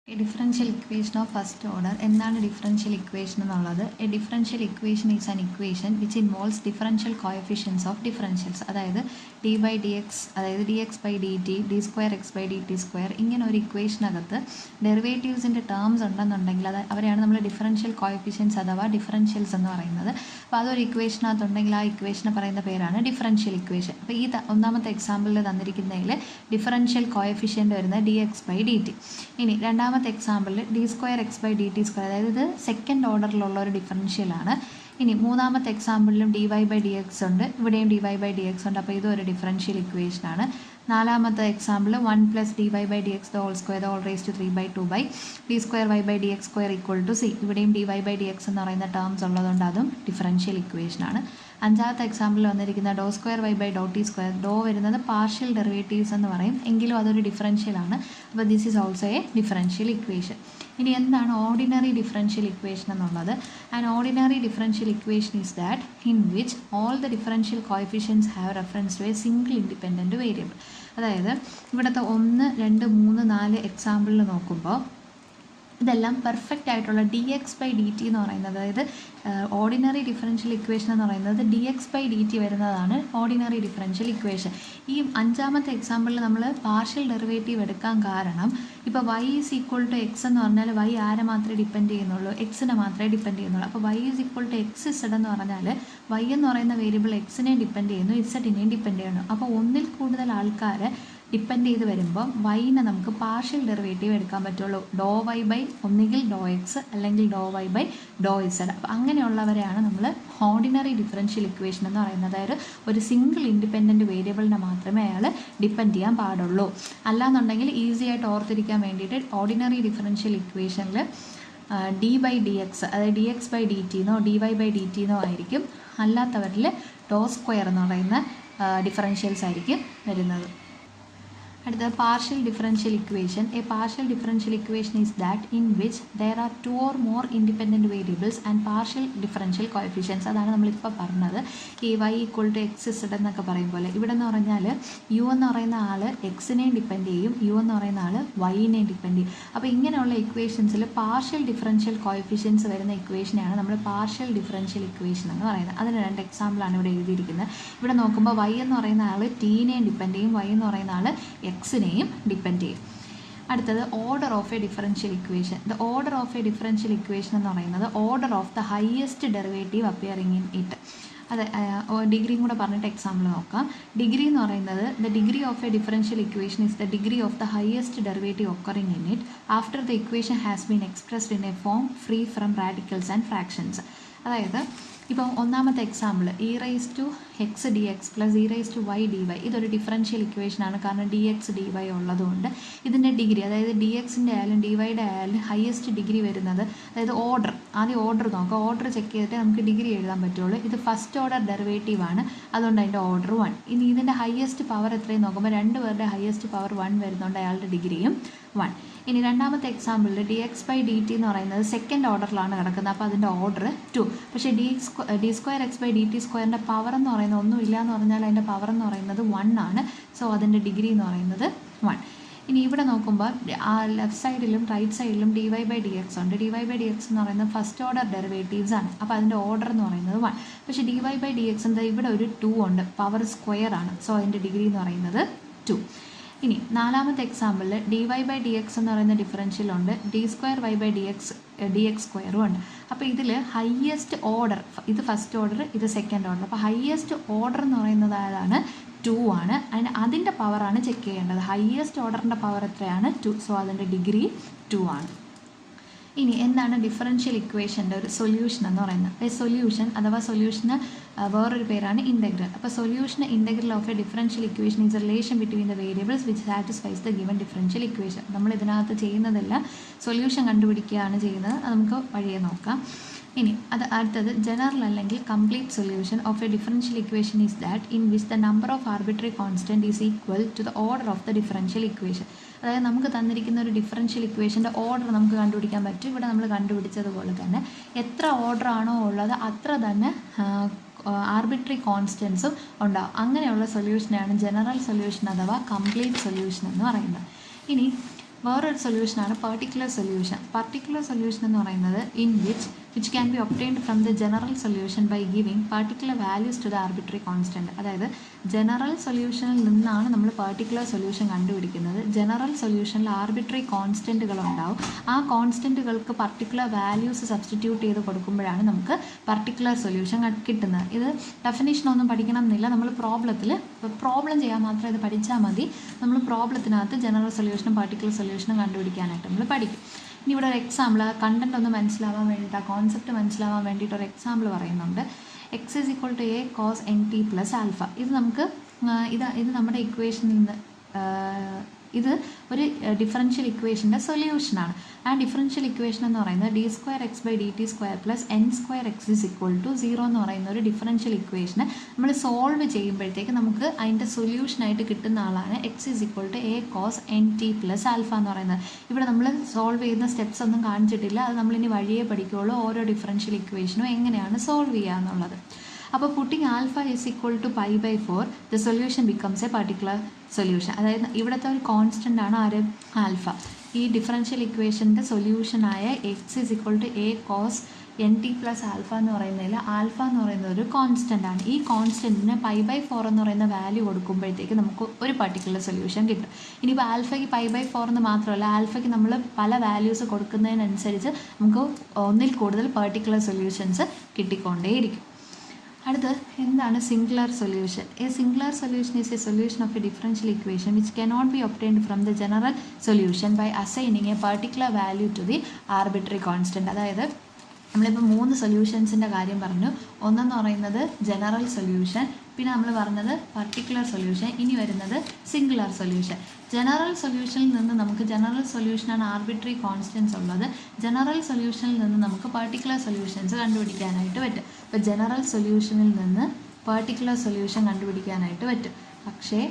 A differential equation of first order. എന്താണ് differential equation എന്നുള്ളത്? A differential equation is an equation which involves differential coefficients of differentials. അതായത് D by D X, അതായത് D X by D T, D square X by D T square, ഇങ്ങനെ ഒരു ഇക്വേഷനകത്ത് ഡെറിവേറ്റീവ്സിൻ്റെ terms ഉണ്ടെന്നുണ്ടെങ്കിൽ അത് അവരെയാണ് നമ്മൾ differential coefficients അഥവാ differentials എന്ന് പറയുന്നത്. അപ്പോൾ അതൊരു ഇക്വേഷനകത്തുണ്ടെങ്കിൽ ആ ഇക്വേഷനെ പറയുന്ന പേരാണ് ഡിഫറൻഷ്യൽ ഇക്വേഷൻ. അപ്പോൾ ഈ ഒന്നാമത്തെ എക്സാമ്പിളിൽ തന്നിരിക്കുന്നതിൽ ഡിഫറൻഷ്യൽ കോഎഫിഷ്യൻ്റ് വരുന്നത് D X by D T. ഇനി രണ്ടാമത്തെ എക്സാമ്പിളിൽ D square X by D T square, അതായത് ഇത് സെക്കൻഡ് ഓർഡറിലുള്ള ഒരു ഡിഫറൻഷ്യലാണ്. ഇനി മൂന്നാമത്തെ എക്സാമ്പിളിലും D Y by D X ഉണ്ട്, ഇവിടെയും D Y by D X ഉണ്ട്. അപ്പോൾ ഇതും ഒരു ഡിഫറൻഷ്യൽ ഇക്വേഷനാണ്. നാലാമത്തെ example 1 + dy by dx the whole square the whole raised to 3/2 by d square y by dx square equal to c. ഇവിടെയും dy by dx എന്ന് പറയുന്ന ടേംസ് ഉള്ളതുകൊണ്ട് അതും ഡിഫറൻഷ്യൽ ഇക്വേഷനാണ്. അഞ്ചാമത്തെ എക്സാമ്പിളിൽ വന്നിരിക്കുന്ന ഡോ സ്ക്വയർ വൈ ബൈ ഡോ ടി സ്ക്വയർ, ഡോ വരുന്നത് പാർഷ്യൽ ഡെറിവേറ്റീവ്സ് എന്ന് പറയും, എങ്കിലും അതൊരു ഡിഫറൻഷ്യലാണ്. അപ്പോൾ this is also a differential equation. ഇനി എന്താണ് ഓർഡിനറി ഡിഫറൻഷ്യൽ ഇക്വേഷൻ എന്നുള്ളത്? And ordinary differential equation is that in which all the differential coefficients have reference to a single independent variable. അതായത് ഇവിടുത്തെ 1, 2, 3, 4 എക്സാമ്പിളിൽ നോക്കുമ്പോൾ ഇതെല്ലാം പെർഫെക്റ്റ് ആയിട്ടുള്ള d X by D T എന്ന് പറയുന്നത്, അതായത് ഓർഡിനറി ഡിഫറൻഷ്യൽ ഇക്വേഷൻ എന്ന് പറയുന്നത് d X by D t വരുന്നതാണ് ഓർഡിനറി ഡിഫറൻഷ്യൽ ഇക്വേഷൻ. ഈ അഞ്ചാമത്തെ എക്സാമ്പിളിൽ നമ്മൾ പാർഷ്യൽ ഡെറിവേറ്റീവ് എടുക്കാൻ കാരണം ഇപ്പോൾ y is equal to x എന്ന് പറഞ്ഞാൽ വൈ ആരെ മാത്രമേ ഡിപ്പെൻഡ് ചെയ്യുന്നുള്ളൂ? എക്സിനെ മാത്രമേ ഡിപ്പെൻഡ് ചെയ്യുന്നുള്ളൂ. അപ്പോൾ y is equal to x z എന്ന് പറഞ്ഞാൽ വൈ എന്ന് പറയുന്ന വേരിയബിൾ എക്സിനെ ഡിപ്പെൻഡ് ചെയ്യുന്നു, ഇസഡിനെയും ഡിപ്പെൻഡ് ചെയ്യുന്നു. അപ്പോൾ ഒന്നിൽ കൂടുതൽ ആൾക്കാർ ഡിപ്പെൻഡ് ചെയ്ത് വരുമ്പോൾ വൈനെ നമുക്ക് പാർഷ്യൽ ഡെറിവേറ്റീവ് എടുക്കാൻ പറ്റുള്ളൂ. ഡോ വൈ ബൈ ഒന്നുകിൽ ഡോ എക്സ് അല്ലെങ്കിൽ ഡോ വൈ ബൈ ഡോ ഇസഡ്. അപ്പോൾ അങ്ങനെയുള്ളവരെയാണ് നമ്മൾ ഓർഡിനറി ഡിഫറൻഷ്യൽ ഇക്വേഷൻ എന്ന് പറയുന്നത്. അതായത് ഒരു സിംഗിൾ ഇൻഡിപെൻഡൻറ്റ് വേരിയബിളിനെ മാത്രമേ അയാൾ ഡിപ്പെൻഡ് ചെയ്യാൻ പാടുള്ളൂ. അല്ലാന്നുണ്ടെങ്കിൽ ഈസി ആയിട്ട് ഓർത്തിരിക്കാൻ വേണ്ടിയിട്ട് ഓർഡിനറി ഡിഫറൻഷ്യൽ ഇക്വേഷനിൽ ഡി ബൈ ഡി എക്സ്, അതായത് ഡി എക്സ് ബൈ ഡി ടിന്നോ ഡി വൈ ബൈ ഡി ടിന്നോ ആയിരിക്കും. അല്ലാത്തവരിൽ ഡോ സ്ക്വയർ എന്ന് പറയുന്ന ഡിഫറൻഷ്യൽസ് ആയിരിക്കും വരുന്നത്. അടുത്തത് partial differential equation. A partial differential equation is that in which there are 2 or more independent variables and partial differential coefficients. അതാണ് നമ്മളിപ്പോൾ പറഞ്ഞത്. ഈ y equal to x z എന്നൊക്കെ പറയും പോലെ ഇവിടെ എന്ന് പറഞ്ഞാൽ യു എന്ന് പറയുന്ന ആൾ എക്സിനെയും ഡിപ്പെൻഡ് ചെയ്യും, യു എന്ന് പറയുന്ന ആൾ വൈനെയും ഡിപ്പെൻഡ് ചെയ്യും. അപ്പോൾ ഇങ്ങനെയുള്ള ഇക്വേഷൻസിൽ പാർഷ്യൽ ഡിഫറൻഷ്യൽ കോഎഫിഷ്യൻസ് വരുന്ന ഇക്വേഷനെയാണ് നമ്മൾ പാർഷ്യൽ ഡിഫറൻഷ്യൽ ഇക്വേഷൻ എന്ന് പറയുന്നത്. അതിന് 2 എക്സാമ്പിളാണ് ഇവിടെ എഴുതിയിരിക്കുന്നത്. ഇവിടെ നോക്കുമ്പോൾ വൈ എന്ന് പറയുന്ന ആൾ ടീനെയും ഡിപ്പെൻഡ് ചെയ്യും, വൈ എന്ന് പറയുന്ന ആൾ എക്സിനെയും ഡിപ്പെൻഡ് ചെയ്യും. അടുത്തത് order of a differential equation. The order of a differential equation എന്ന് പറയുന്നത് order of the highest derivative appearing in it. അതെ, ഡിഗ്രിയും കൂടെ പറഞ്ഞിട്ട് എക്സാമ്പിൾ നോക്കാം. ഡിഗ്രി എന്ന് പറയുന്നത് the degree of a differential equation is the degree of the highest derivative occurring in it after the equation has been expressed in A form free from radicals and fractions. അതായത് ഇപ്പോൾ ഒന്നാമത്തെ example E raise to x d x plus e raise to y d y, ഇതൊരു differential ഇക്വേഷനാണ്. കാരണം d X D Y ഉള്ളതുകൊണ്ട് ഇതിൻ്റെ degree, അതായത് D എക്സിൻ്റെ ആയാലും ഡി വൈയുടെ ആയാലും ഹയസ്റ്റ് ഡിഗ്രി വരുന്നത്, അതായത് ഓർഡർ, ആദ്യം ഓർഡർ നോക്കാം. ഓർഡർ ചെക്ക് ചെയ്തിട്ട് നമുക്ക് ഡിഗ്രി എഴുതാൻ പറ്റുള്ളൂ. ഇത് ഫസ്റ്റ് ഓർഡർ ഡെറിവേറ്റീവ് ആണ്, അതുകൊണ്ട് അതിൻ്റെ ഓർഡർ 1. ഇനി ഇതിൻ്റെ ഹയസ്റ്റ് പവർ എത്രയും നോക്കുമ്പോൾ 2 പേരുടെ ഹയസ്റ്റ് പവർ 1 വരുന്നതുകൊണ്ട് അയാളുടെ ഡിഗ്രിയും 1. ഇനി രണ്ടാമത്തെ എക്സാമ്പിളിൽ D X by D T എന്ന് പറയുന്നത് സെക്കൻഡ് ഓർഡറിലാണ് കിടക്കുന്നത്, അപ്പോൾ അതിൻ്റെ ഓർഡർ 2. പക്ഷേ D square X by D T സ്ക്വയറിൻ്റെ പവർ എന്ന് പറയുന്നത് ഒന്നുമില്ല എന്ന് പറഞ്ഞാൽ അതിൻ്റെ പവർ എന്ന് പറയുന്നത് 1 ആണ്. സോ അതിൻ്റെ ഡിഗ്രി എന്ന് പറയുന്നത് 1. ഇനി ഇവിടെ നോക്കുമ്പോൾ ആ ലെഫ്റ്റ് സൈഡിലും റൈറ്റ് സൈഡിലും D Y by D X ഉണ്ട്. D Y by D X എന്ന് പറയുന്നത് ഫസ്റ്റ് ഓർഡർ ഡെറിവേറ്റീവ്സ് ആണ്, അപ്പോൾ അതിൻ്റെ ഓർഡർ എന്ന് പറയുന്നത് 1. പക്ഷേ D Y by D X എന്താ ഇവിടെ ഒരു 2 ഉണ്ട്, പവർ സ്ക്വയർ ആണ്. സോ അതിൻ്റെ ഡിഗ്രി എന്ന് പറയുന്നത് 2. ഇനി നാലാമത്തെ എക്സാമ്പിളിൽ D Y by D X എന്ന് പറയുന്ന ഡിഫറൻഷ്യലുണ്ട്, D square Y by D X സ്ക്വയറും ഉണ്ട്. അപ്പോൾ ഇതിൽ ഹയസ്റ്റ് ഓർഡർ, ഇത് ഫസ്റ്റ് ഓർഡർ, ഇത് സെക്കൻഡ് ഓർഡർ. അപ്പോൾ ഹയസ്റ്റ് ഓർഡർ എന്ന് പറയുന്നത് അതാണ് 2 ആണ്. അതിൻ്റെ പവറാണ് ചെക്ക് ചെയ്യേണ്ടത്. ഹയസ്റ്റ് ഓർഡറിൻ്റെ പവർ എത്രയാണ്? 2. സോ അതിൻ്റെ ഡിഗ്രി 2 ആണ്. ഇനി എന്താണ് ഡിഫറൻഷ്യൽ ഇക്വേഷൻ്റെ ഒരു സൊല്യൂഷൻ എന്ന് പറയുന്നത്? സൊല്യൂഷൻ അഥവാ സൊല്യൂഷന് വേറൊരു പേരാണ് ഇൻ്റഗ്രൽ. അപ്പോൾ solution integral of a differential equation is A relation between the variables which satisfies the given differential equation. നമ്മൾ ഇതിനകത്ത് ചെയ്യുന്നതെല്ലാം സൊല്യൂഷൻ കണ്ടുപിടിക്കുകയാണ് ചെയ്യുന്നത്. അത് നമുക്ക് വഴിയെ നോക്കാം. ഇനി അടുത്തത് ജനറൽ അല്ലെങ്കിൽ complete solution of a differential equation is that in which the number of arbitrary constant is equal to the order of the differential equation. അതായത് നമുക്ക് തന്നിരിക്കുന്ന ഒരു ഡിഫറൻഷ്യൽ ഇക്വേഷൻ്റെ ഓർഡർ നമുക്ക് കണ്ടുപിടിക്കാൻ പറ്റും. ഇവിടെ നമ്മൾ കണ്ടുപിടിച്ചതുപോലെ തന്നെ എത്ര ഓർഡർ ആണോ ഉള്ളത് അത്ര തന്നെ ആർബിട്രറി കോൺസ്റ്റൻസും ഉണ്ടാവും. അങ്ങനെയുള്ള സൊല്യൂഷനാണ് ജനറൽ സൊല്യൂഷൻ അഥവാ കംപ്ലീറ്റ് സൊല്യൂഷൻ എന്ന് പറയുന്നത്. ഇനി വേറൊരു സൊല്യൂഷനാണ് പർട്ടിക്കുലർ സൊല്യൂഷൻ. പർട്ടിക്കുലർ സൊല്യൂഷൻ എന്ന് പറയുന്നത് which can be obtained from the general solution by giving particular values to the arbitrary constant. അതായത് ജനറൽ സൊല്യൂഷനിൽ നിന്നാണ് നമ്മൾ പർട്ടിക്കുലർ സൊല്യൂഷൻ കണ്ടുപിടിക്കുന്നത്. ജനറൽ സൊല്യൂഷനിൽ ആർബിട്രറി കോൺസ്റ്റൻറ്റുകൾ ഉണ്ടാവും. ആ കോൺസ്റ്റൻറ്റുകൾക്ക് പർട്ടിക്കുലർ വാല്യൂസ് സബ്സ്റ്റിറ്റ്യൂട്ട് ചെയ്ത് കൊടുക്കുമ്പോഴാണ് നമുക്ക് പർട്ടിക്കുലർ സൊല്യൂഷൻ കിട്ടുന്നത്. ഇത് ഡെഫിനിഷനൊന്നും പഠിക്കണം എന്നില്ല. നമ്മൾ പ്രോബ്ലം ചെയ്യാൻ മാത്രം ഇത് പഠിച്ചാൽ മതി. നമ്മൾ പ്രോബ്ലത്തിനകത്ത് ജനറൽ സൊല്യൂഷനും പർട്ടിക്കുലർ സൊല്യൂഷനും കണ്ടുപിടിക്കാനായിട്ട് നമ്മൾ പഠിക്കും. ഇനി ഇവിടെ ഒരു എക്സാമ്പിൾ, കണ്ടന്റ് ഒന്ന് മനസ്സിലാവാൻ വേണ്ടിയിട്ട്, ആ കോൺസെപ്റ്റ് മനസ്സിലാവാൻ വേണ്ടിയിട്ട് ഒരു എക്സാമ്പിൾ പറയുന്നുണ്ട്. x = a cos nt + α. ഇത് നമുക്ക് ഇത് നമ്മുടെ ഇക്വേഷനിൽ നിന്ന് ഇത് ഒരു ഡിഫറൻഷ്യൽ ഇക്വേഷൻ്റെ സൊല്യൂഷനാണ്. ആ ഡിഫറൻഷ്യൽ ഇക്വേഷൻ എന്ന് പറയുന്നത് d2x/dt² + n2x = 0 എന്ന് പറയുന്ന ഒരു ഡിഫറൻഷ്യൽ ഇക്വേഷന് നമ്മൾ സോൾവ് ചെയ്യുമ്പോഴത്തേക്ക് നമുക്ക് അതിൻ്റെ സൊല്യൂഷനായിട്ട് കിട്ടുന്ന ആളാണ് x = a cos nt + α എന്ന് പറയുന്നത്. ഇവിടെ നമ്മൾ സോൾവ് ചെയ്യുന്ന സ്റ്റെപ്സ് ഒന്നും കാണിച്ചിട്ടില്ല. അത് നമ്മളിനി വഴിയേ പഠിക്കുകയുള്ളൂ ഓരോ ഡിഫറൻഷ്യൽ ഇക്വേഷനും എങ്ങനെയാണ് സോൾവ് ചെയ്യുക എന്നുള്ളത്. അപ്പോൾ putting α = π/4 the solution becomes a particular solution. അതായത് ഇവിടുത്തെ ഒരു കോൺസ്റ്റൻ്റ് ആണ് ആര്, ആൽഫ. ഈ ഡിഫറൻഷ്യൽ ഇക്വേഷൻ്റെ സൊല്യൂഷനായ x = a cos nt + α എന്ന് പറയുന്നതിൽ ആൽഫ എന്ന് പറയുന്നത് ഒരു കോൺസ്റ്റൻ്റ് ആണ്. ഈ കോൺസ്റ്റൻറ്റിന് π/4 എന്ന് പറയുന്ന വാല്യൂ കൊടുക്കുമ്പോഴത്തേക്ക് നമുക്ക് ഒരു പർട്ടിക്കുലർ സൊല്യൂഷൻ കിട്ടും. ഇനിയിപ്പോൾ ആൽഫയ്ക്ക് π/4 എന്ന് മാത്രമല്ല, ആൽഫയ്ക്ക് നമ്മൾ പല വാല്യൂസ് കൊടുക്കുന്നതിനനുസരിച്ച് നമുക്ക് ഒന്നിൽ കൂടുതൽ പർട്ടിക്കുലർ സൊല്യൂഷൻസ് കിട്ടിക്കൊണ്ടേയിരിക്കും. അടുത്ത് എന്താണ് singular solution? A singular solution is A solution of a differential equation which cannot be obtained from the general solution by assigning a particular value to the arbitrary constant. അതായത് നമ്മളിപ്പോൾ 3 സൊല്യൂഷൻസിൻ്റെ കാര്യം പറഞ്ഞു. ഒന്നെന്ന് പറയുന്നത് general solution, പിന്നെ നമ്മൾ പറഞ്ഞത് particular solution, ഇനി വരുന്നത് സിംഗുലർ സൊല്യൂഷൻ. ജനറൽ സൊല്യൂഷനിൽ നിന്ന് നമുക്ക് ജനറൽ സൊല്യൂഷനാണ് ആർബിട്രറി കോൺസ്റ്റൻസ് ഉള്ളത്. ജനറൽ സൊല്യൂഷനിൽ നിന്ന് നമുക്ക് പർട്ടിക്കുലർ സൊല്യൂഷൻസ് കണ്ടുപിടിക്കാനായിട്ട് പറ്റും. അപ്പോൾ ജനറൽ സൊല്യൂഷനിൽ നിന്ന് പർട്ടിക്കുലർ സൊല്യൂഷൻ കണ്ടുപിടിക്കാനായിട്ട് പറ്റും. പക്ഷേ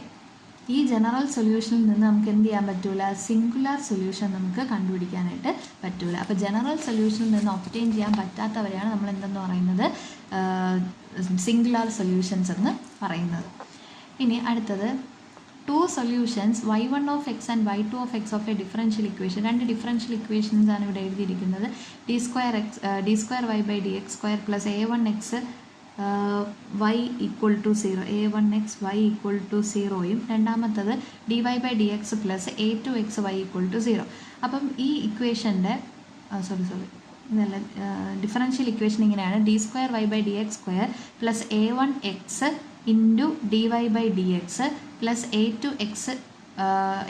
ഈ ജനറൽ സൊല്യൂഷനിൽ നിന്ന് നമുക്ക് എന്ത് ചെയ്യാൻ പറ്റില്ല, സിംഗുലർ സൊല്യൂഷൻ നമുക്ക് കണ്ടുപിടിക്കാനായിട്ട് പറ്റില്ല. അപ്പോൾ ജനറൽ സൊല്യൂഷനിൽ നിന്ന് ഒബ്റ്റെയിൻ ചെയ്യാൻ പറ്റാത്തവരെയാണ് നമ്മൾ എന്തെന്ന് പറയുന്നത്, സിംഗുലർ സൊല്യൂഷൻസ് എന്ന് പറയുന്നത്. ഇനി അടുത്തത് 2 solutions y1 of x and y2 of x of a differential equation. 2 differential equations ആണ് ഇവിടെ എഴുതിയിരിക്കുന്നത്. d2y/dx² + a1x y = 0, a1x y = 0യും രണ്ടാമത്തത് dy/dx + a2x y = 0. അപ്പം ഈ ഇക്വേഷൻ്റെ ഇതല്ല, ഡിഫറൻഷ്യൽ ഇക്വേഷൻ ഇങ്ങനെയാണ്: d2y/dx² + a1x × dy/dx +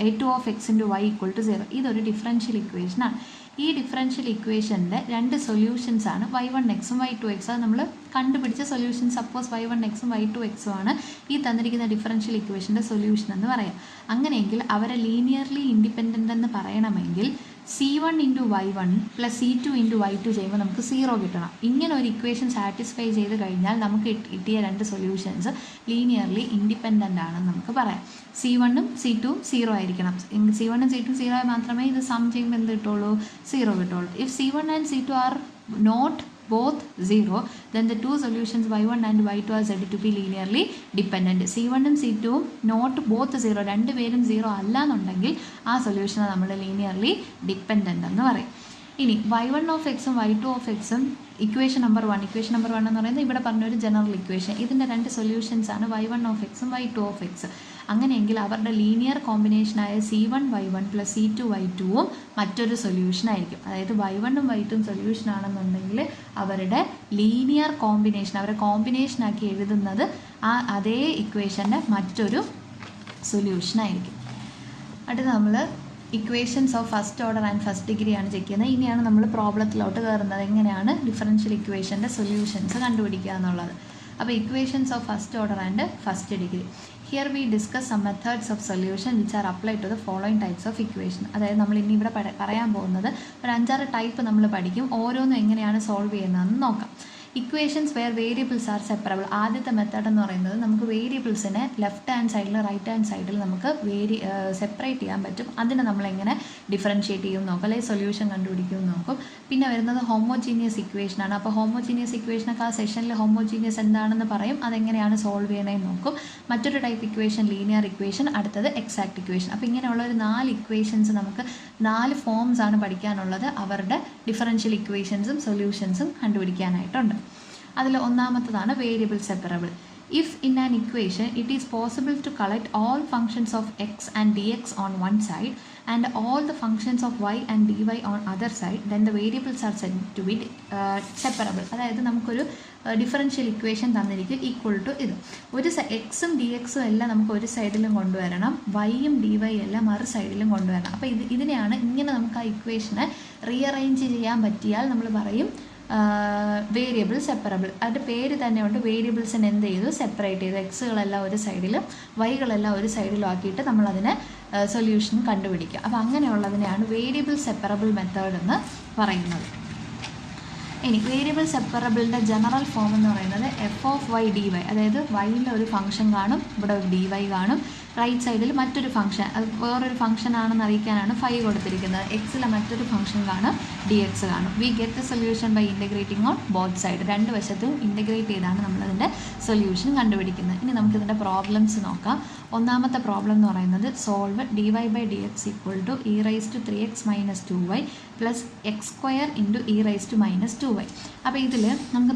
a2 of x × y = 0. ഇതൊരു differential ഇക്വേഷനാണ്. ഈ ഡിഫറൻഷ്യൽ ഇക്വേഷൻ്റെ 2 സൊല്യൂഷൻസ് ആണ് y1x ഉം y2x. അത് നമ്മൾ കണ്ടുപിടിച്ച സൊല്യൂഷൻ. സപ്പോസ് y1x ഉം y2x ആണ് ഈ തന്നിരിക്കുന്ന ഡിഫറൻഷ്യൽ ഇക്വേഷൻ്റെ സൊല്യൂഷൻ എന്ന് പറയാം. അങ്ങനെയെങ്കിൽ അവരെ ലീനിയർലി ഇൻഡിപെൻഡൻ്റ് എന്ന് പറയണമെങ്കിൽ c1 × y1 + c2 × y2 ചെയ്യുമ്പോൾ നമുക്ക് 0 കിട്ടണം. ഇങ്ങനെ ഒരു ഇക്വേഷൻ സാറ്റിസ്ഫൈ ചെയ്ത് കഴിഞ്ഞാൽ നമുക്ക് കിട്ടിയ 2 സൊല്യൂഷൻസ് ലീനിയർലി ഇൻഡിപെൻഡൻ്റ് ആണെന്ന് നമുക്ക് പറയാം. c1 ഉം c2 ഉം 0 ആയിരിക്കണം. c1 ഉം c2 ഉം 0 ആയി മാത്രമേ ഇത് സം ചെയ്യുമ്പോൾ എന്ത് കിട്ടുള്ളൂ, 0 കിട്ടുള്ളൂ. If c1 and c2 are not both 0, then the 2 solutions y1 and y2 are said to be linearly dependent. c1 ഉം c2 ഉം not both 0, രണ്ടുപേരും 0 അല്ല എന്നുണ്ടെങ്കിൽ ആ സൊല്യൂഷനെ നമ്മൾ ലീനിയർലി ഡിപ്പെൻഡൻ്റ് എന്ന് പറയും. ഇനി y1 of x ഉം y2 of x ഉം ഇക്വേഷൻ നമ്പർ 1 എന്ന് പറയുന്നത് ഇവിടെ പറഞ്ഞൊരു ജനറൽ ഇക്വേഷൻ. ഇതിൻ്റെ 2 സൊല്യൂഷൻസ് ആണ് y1 of x ഉം y2 of x. അങ്ങനെയെങ്കിൽ അവരുടെ ലീനിയർ കോമ്പിനേഷനായ c1y1 + c2y2 മറ്റൊരു സൊല്യൂഷൻ ആയിരിക്കും. അതായത് y1 ഉം y2 ഉം സൊല്യൂഷൻ ആണെന്നുണ്ടെങ്കിൽ അവരുടെ ലീനിയർ കോമ്പിനേഷൻ, അവരെ കോമ്പിനേഷനാക്കി എഴുതുന്നത് അതേ ഇക്വേഷൻ്റെ മറ്റൊരു സൊല്യൂഷൻ ആയിരിക്കും. അടുത്ത് നമ്മൾ equations of first order and first degree ആണ് ചെക്ക് ചെയ്യുന്നത്. ഇനിയാണ് നമ്മൾ പ്രോബ്ലത്തിലോട്ട് കയറുന്നത്, എങ്ങനെയാണ് ഡിഫറൻഷ്യൽ ഇക്വേഷൻ്റെ സൊല്യൂഷൻസ് കണ്ടുപിടിക്കുക എന്നുള്ളത്. അപ്പോൾ equations of first order and first degree. Here we discuss some methods of solution which are apply to the following types of equation. അതായത് നമ്മൾ ഇനി ഇവിടെ പറയാൻ പോകുന്നത് ഒരു 5-6 ടൈപ്പ് നമ്മൾ പഠിക്കും. ഓരോന്നും എങ്ങനെയാണ് സോൾവ് ചെയ്യുന്നതെന്ന് നോക്കാം. Equations where variables are separable. ആദ്യത്തെ മെത്തേഡ് എന്ന് പറയുന്നത് നമുക്ക് വേരിയബിൾസിനെ ലെഫ്റ്റ് ഹാൻഡ് സൈഡിൽ റൈറ്റ് ഹാൻഡ് സൈഡിൽ നമുക്ക് സെപ്പറേറ്റ് ചെയ്യാൻ പറ്റും. അതിനെ നമ്മളെങ്ങനെ ഡിഫറൻഷ്യേറ്റ് ചെയ്യും നോക്കും, അല്ലെങ്കിൽ സൊല്യൂഷൻ കണ്ടുപിടിക്കും നോക്കും. പിന്നെ വരുന്നത് ഹോമോജീനിയസ് ഇക്വേഷനാണ്. അപ്പോൾ ഹോമോജീനിയസ് ഇക്വേഷനൊക്കെ ആ സെഷനിൽ ഹോമോജീനിയസ് എന്താണെന്ന് പറയും, അതെങ്ങനെയാണ് സോൾവ് ചെയ്യണമെന്ന് നോക്കും. മറ്റൊരു ടൈപ്പ് ഇക്വേഷൻ ലീനിയർ ഇക്വേഷൻ, അടുത്തത് എക്സാക്ട് ഇക്വേഷൻ. അപ്പോൾ ഇങ്ങനെയുള്ള ഒരു 4 ഇക്വേഷൻസ് നമുക്ക് 4 ഫോംസ് ആണ് പഠിക്കാനുള്ളത്. അവരുടെ ഡിഫറൻഷ്യൽ ഇക്വേഷൻസും സൊല്യൂഷൻസും കണ്ടുപിടിക്കാനായിട്ടുണ്ട്. അതിൽ ഒന്നാമത്തതാണ് variable separable. If in an equation it is possible to collect all functions of x and dx on one side and all the functions of y and dy on other side, then the variables are said to be separable. അതായത് നമുക്കൊരു differential equation തന്നിരിക്കും equal to ഇത്. ഒരു എക്സും D എക്സും എല്ലാം നമുക്ക് ഒരു സൈഡിലും കൊണ്ടുവരണം, വൈയും ഡി വൈ എല്ലാം മറു സൈഡിലും കൊണ്ടുവരണം. അപ്പോൾ ഇതിനെയാണ് ഇങ്ങനെ നമുക്ക് ആ ഇക്വേഷനെ റീഅറേഞ്ച് ചെയ്യാൻ പറ്റിയാൽ നമ്മൾ പറയും വേരിയബിൾ സെപ്പറബിൾ. അതിൻ്റെ പേര് തന്നെ ഉണ്ട്. വേരിയബിൾസിനെ എന്ത് ചെയ്തു, സെപ്പറേറ്റ് ചെയ്തു. എക്സുകളെല്ലാം ഒരു സൈഡിലും വൈകളെല്ലാം ഒരു സൈഡിലും ആക്കിയിട്ട് നമ്മളതിനെ സൊല്യൂഷൻ കണ്ടുപിടിക്കുക. അപ്പോൾ അങ്ങനെയുള്ളതിനെയാണ് വേരിയബിൾ സെപ്പറബിൾ മെത്തേഡ് എന്ന് പറയുന്നത്. ഇനി വേരിയബിൾ സെപ്പറബിളിൻ്റെ ജനറൽ ഫോം എന്ന് പറയുന്നത് f of y d y. അതായത് വൈയിൽ ഒരു ഫംഗ്ഷൻ കാണും, ഇവിടെ ഒരു ഡി വൈ കാണും, റൈറ്റ് സൈഡിൽ മറ്റൊരു ഫംഗ്ഷൻ, അത് വേറൊരു ഫംഗ്ഷൻ ആണെന്ന് അറിയിക്കാനാണ് ഫൈ കൊടുത്തിരിക്കുന്നത്. എക്സിലെ മറ്റൊരു ഫംഗ്ഷൻ കാണും, ഡി എക്സ് കാണും. We get the solution by integrating on both side. രണ്ട് വശത്തും ഇൻ്റഗ്രേറ്റ് ചെയ്താണ് നമ്മളതിൻ്റെ സൊല്യൂഷൻ കണ്ടുപിടിക്കുന്നത്. ഇനി നമുക്കിതിൻ്റെ പ്രോബ്ലംസ് നോക്കാം. ഒന്നാമത്തെ പ്രോബ്ലം എന്ന് പറയുന്നത് solve d Y by D x equal to e raise to 3x - 2y plus x square into e raise to -2y. അപ്പോൾ ഇതിൽ നമുക്ക്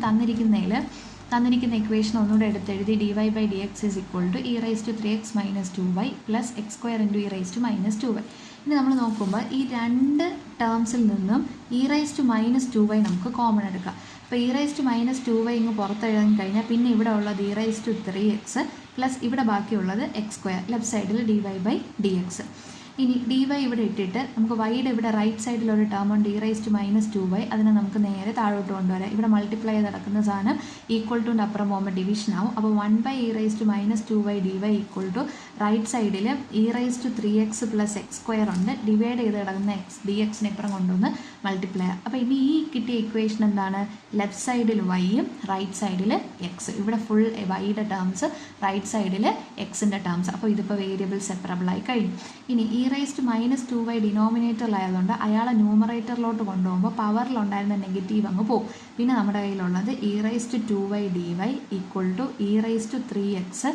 തന്നിരിക്കുന്ന ഇക്വേഷൻ ഒന്നുകൂടെ എടുത്തെഴുതി. D Y by D x is equal to e raise to 3x - 2y plus x square into e raise to -2y. ഇനി നമ്മൾ നോക്കുമ്പോൾ ഈ രണ്ട് ടേംസിൽ നിന്നും ഇ റൈസ് ടു -2y നമുക്ക് കോമൺ എടുക്കാം. അപ്പോൾ ഇ റൈസ് ടു -2y ഇങ്ങ് പുറത്തെഴുതാൻ കഴിഞ്ഞാൽ പിന്നെ ഇവിടെ ഉള്ളത് E raise to 3x plus ഇവിടെ ബാക്കിയുള്ളത് എക്സ് സ്ക്വയർ, ലെഫ്റ്റ് സൈഡിൽ d Y by D x. ഇനി ഡി വൈ ഇവിടെ ഇട്ടിട്ട് നമുക്ക് വൈയുടെ ഇവിടെ റൈറ്റ് സൈഡിൽ ഒരു ടേം ഉണ്ട് ഇ റൈസ് ടു -2y. അതിനെ നമുക്ക് നേരെ താഴോട്ട് കൊണ്ടുവരാം. ഇവിടെ മൾട്ടിപ്ലൈ ചെയ്ത് നടക്കുന്ന സാധനം ഈക്വൽ ടുൻ്റെ അപ്പുറം പോകുമ്പോൾ ഡിവിഷൻ ആവും. അപ്പോൾ 1/e raise to -2y dy equal to right സൈഡിൽ e raise to 3x plus x square ഉണ്ട്, ഡിവൈഡ് ചെയ്ത് കിടക്കുന്ന എക്സ് ഡി എക്സിനെ ഇപ്പുറം കൊണ്ടുവന്ന് മൾട്ടിപ്ലൈ. അപ്പോൾ ഇനി ഈ കിട്ടിയ ഇക്വേഷൻ എന്താണ്, ലെഫ്റ്റ് സൈഡിൽ വൈയും റൈറ്റ് സൈഡിൽ എക്സ്. ഇവിടെ ഫുൾ വൈയുടെ ടേംസ്, റൈറ്റ് സൈഡിൽ എക്സിൻ്റെ ടേംസ്. അപ്പോൾ ഇതിപ്പോൾ വേരിയബിൾ സെപ്പറബിളായി കഴിഞ്ഞു. ഇനി ഇ റൈസ് ടു -2y ഡിനോമിനേറ്ററിലായതുകൊണ്ട് അയാളെ ന്യൂമറേറ്ററിലോട്ട് കൊണ്ടുപോകുമ്പോൾ പവറിലുണ്ടായിരുന്ന നെഗറ്റീവ് അങ്ങ് പോകും. പിന്നെ നമ്മുടെ കയ്യിലുള്ളത് e raise to 2y dy equal to e raise to 3x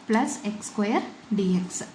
plus x square d x.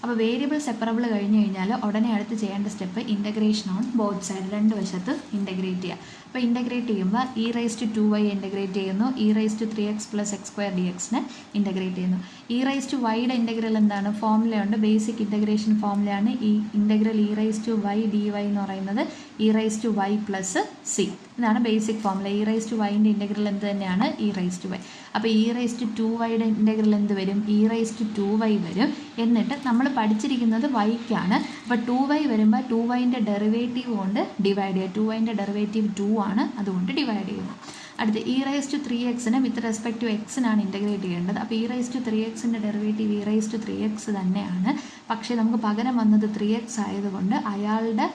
അപ്പോൾ വേരിയബിൾ സെപ്പറബിൾ കഴിഞ്ഞ് കഴിഞ്ഞാൽ ഉടനെ അടുത്ത് ചെയ്യേണ്ട step integration on both side, രണ്ട് വശത്ത് ഇൻ്റഗ്രേറ്റ് ചെയ്യുക. അപ്പോൾ ഇൻ്റഗ്രേറ്റ് ചെയ്യുമ്പോൾ e raise to 2y integrate ചെയ്യുന്നു, e raise to 3x plus x square d എക്സിനെ ഇൻ്റഗ്രേറ്റ് ചെയ്യുന്നു. ഇ റൈസ് ടു വൈയുടെ ഇൻ്റഗ്രൽ എന്താണ്, ഫോർമുലയുണ്ട്, ബേസിക് ഇൻ്റഗ്രേഷൻ ഫോർമുലയാണ്. ഈ integral E raise to y d y എന്ന് പറയുന്നത് e raise to y plus c. ഇതാണ് basic formula. E raise to വൈൻ്റെ ഇൻ്റഗ്രൽ എന്ത് തന്നെയാണ്, ഇ റൈസ് ടു വൈ. അപ്പോൾ ഇ റൈസ് ടു 2yയുടെ ഇൻ്റഗ്രൽ എന്ത് വരും, ഇ റൈസ് ടു 2y വരും. എന്നിട്ട് നമ്മൾ പഠിച്ചിരിക്കുന്നത് വൈക്കാണ്. അപ്പോൾ 2y വരുമ്പോൾ 2yൻ്റെ ഡെറിവേറ്റീവ് കൊണ്ട് ഡിവൈഡ് ചെയ്യുക. 2yൻ്റെ ഡെറിവേറ്റീവ് 2 ആണ്, അതുകൊണ്ട് ഡിവൈഡ് ചെയ്യുന്നു. അടുത്ത് ഇ റൈസ് ടു 3xനെ വിത്ത് റെസ്പെക്ട് ടു എക്സിനാണ് ഇൻ്റഗ്രേറ്റ് ചെയ്യേണ്ടത്. അപ്പോൾ ഇ റൈസ് ടു 3xൻ്റെ derivative e raise to 3x തന്നെയാണ്. പക്ഷേ നമുക്ക് പകരം വന്നത് 3x ആയതുകൊണ്ട് അയാളുടെ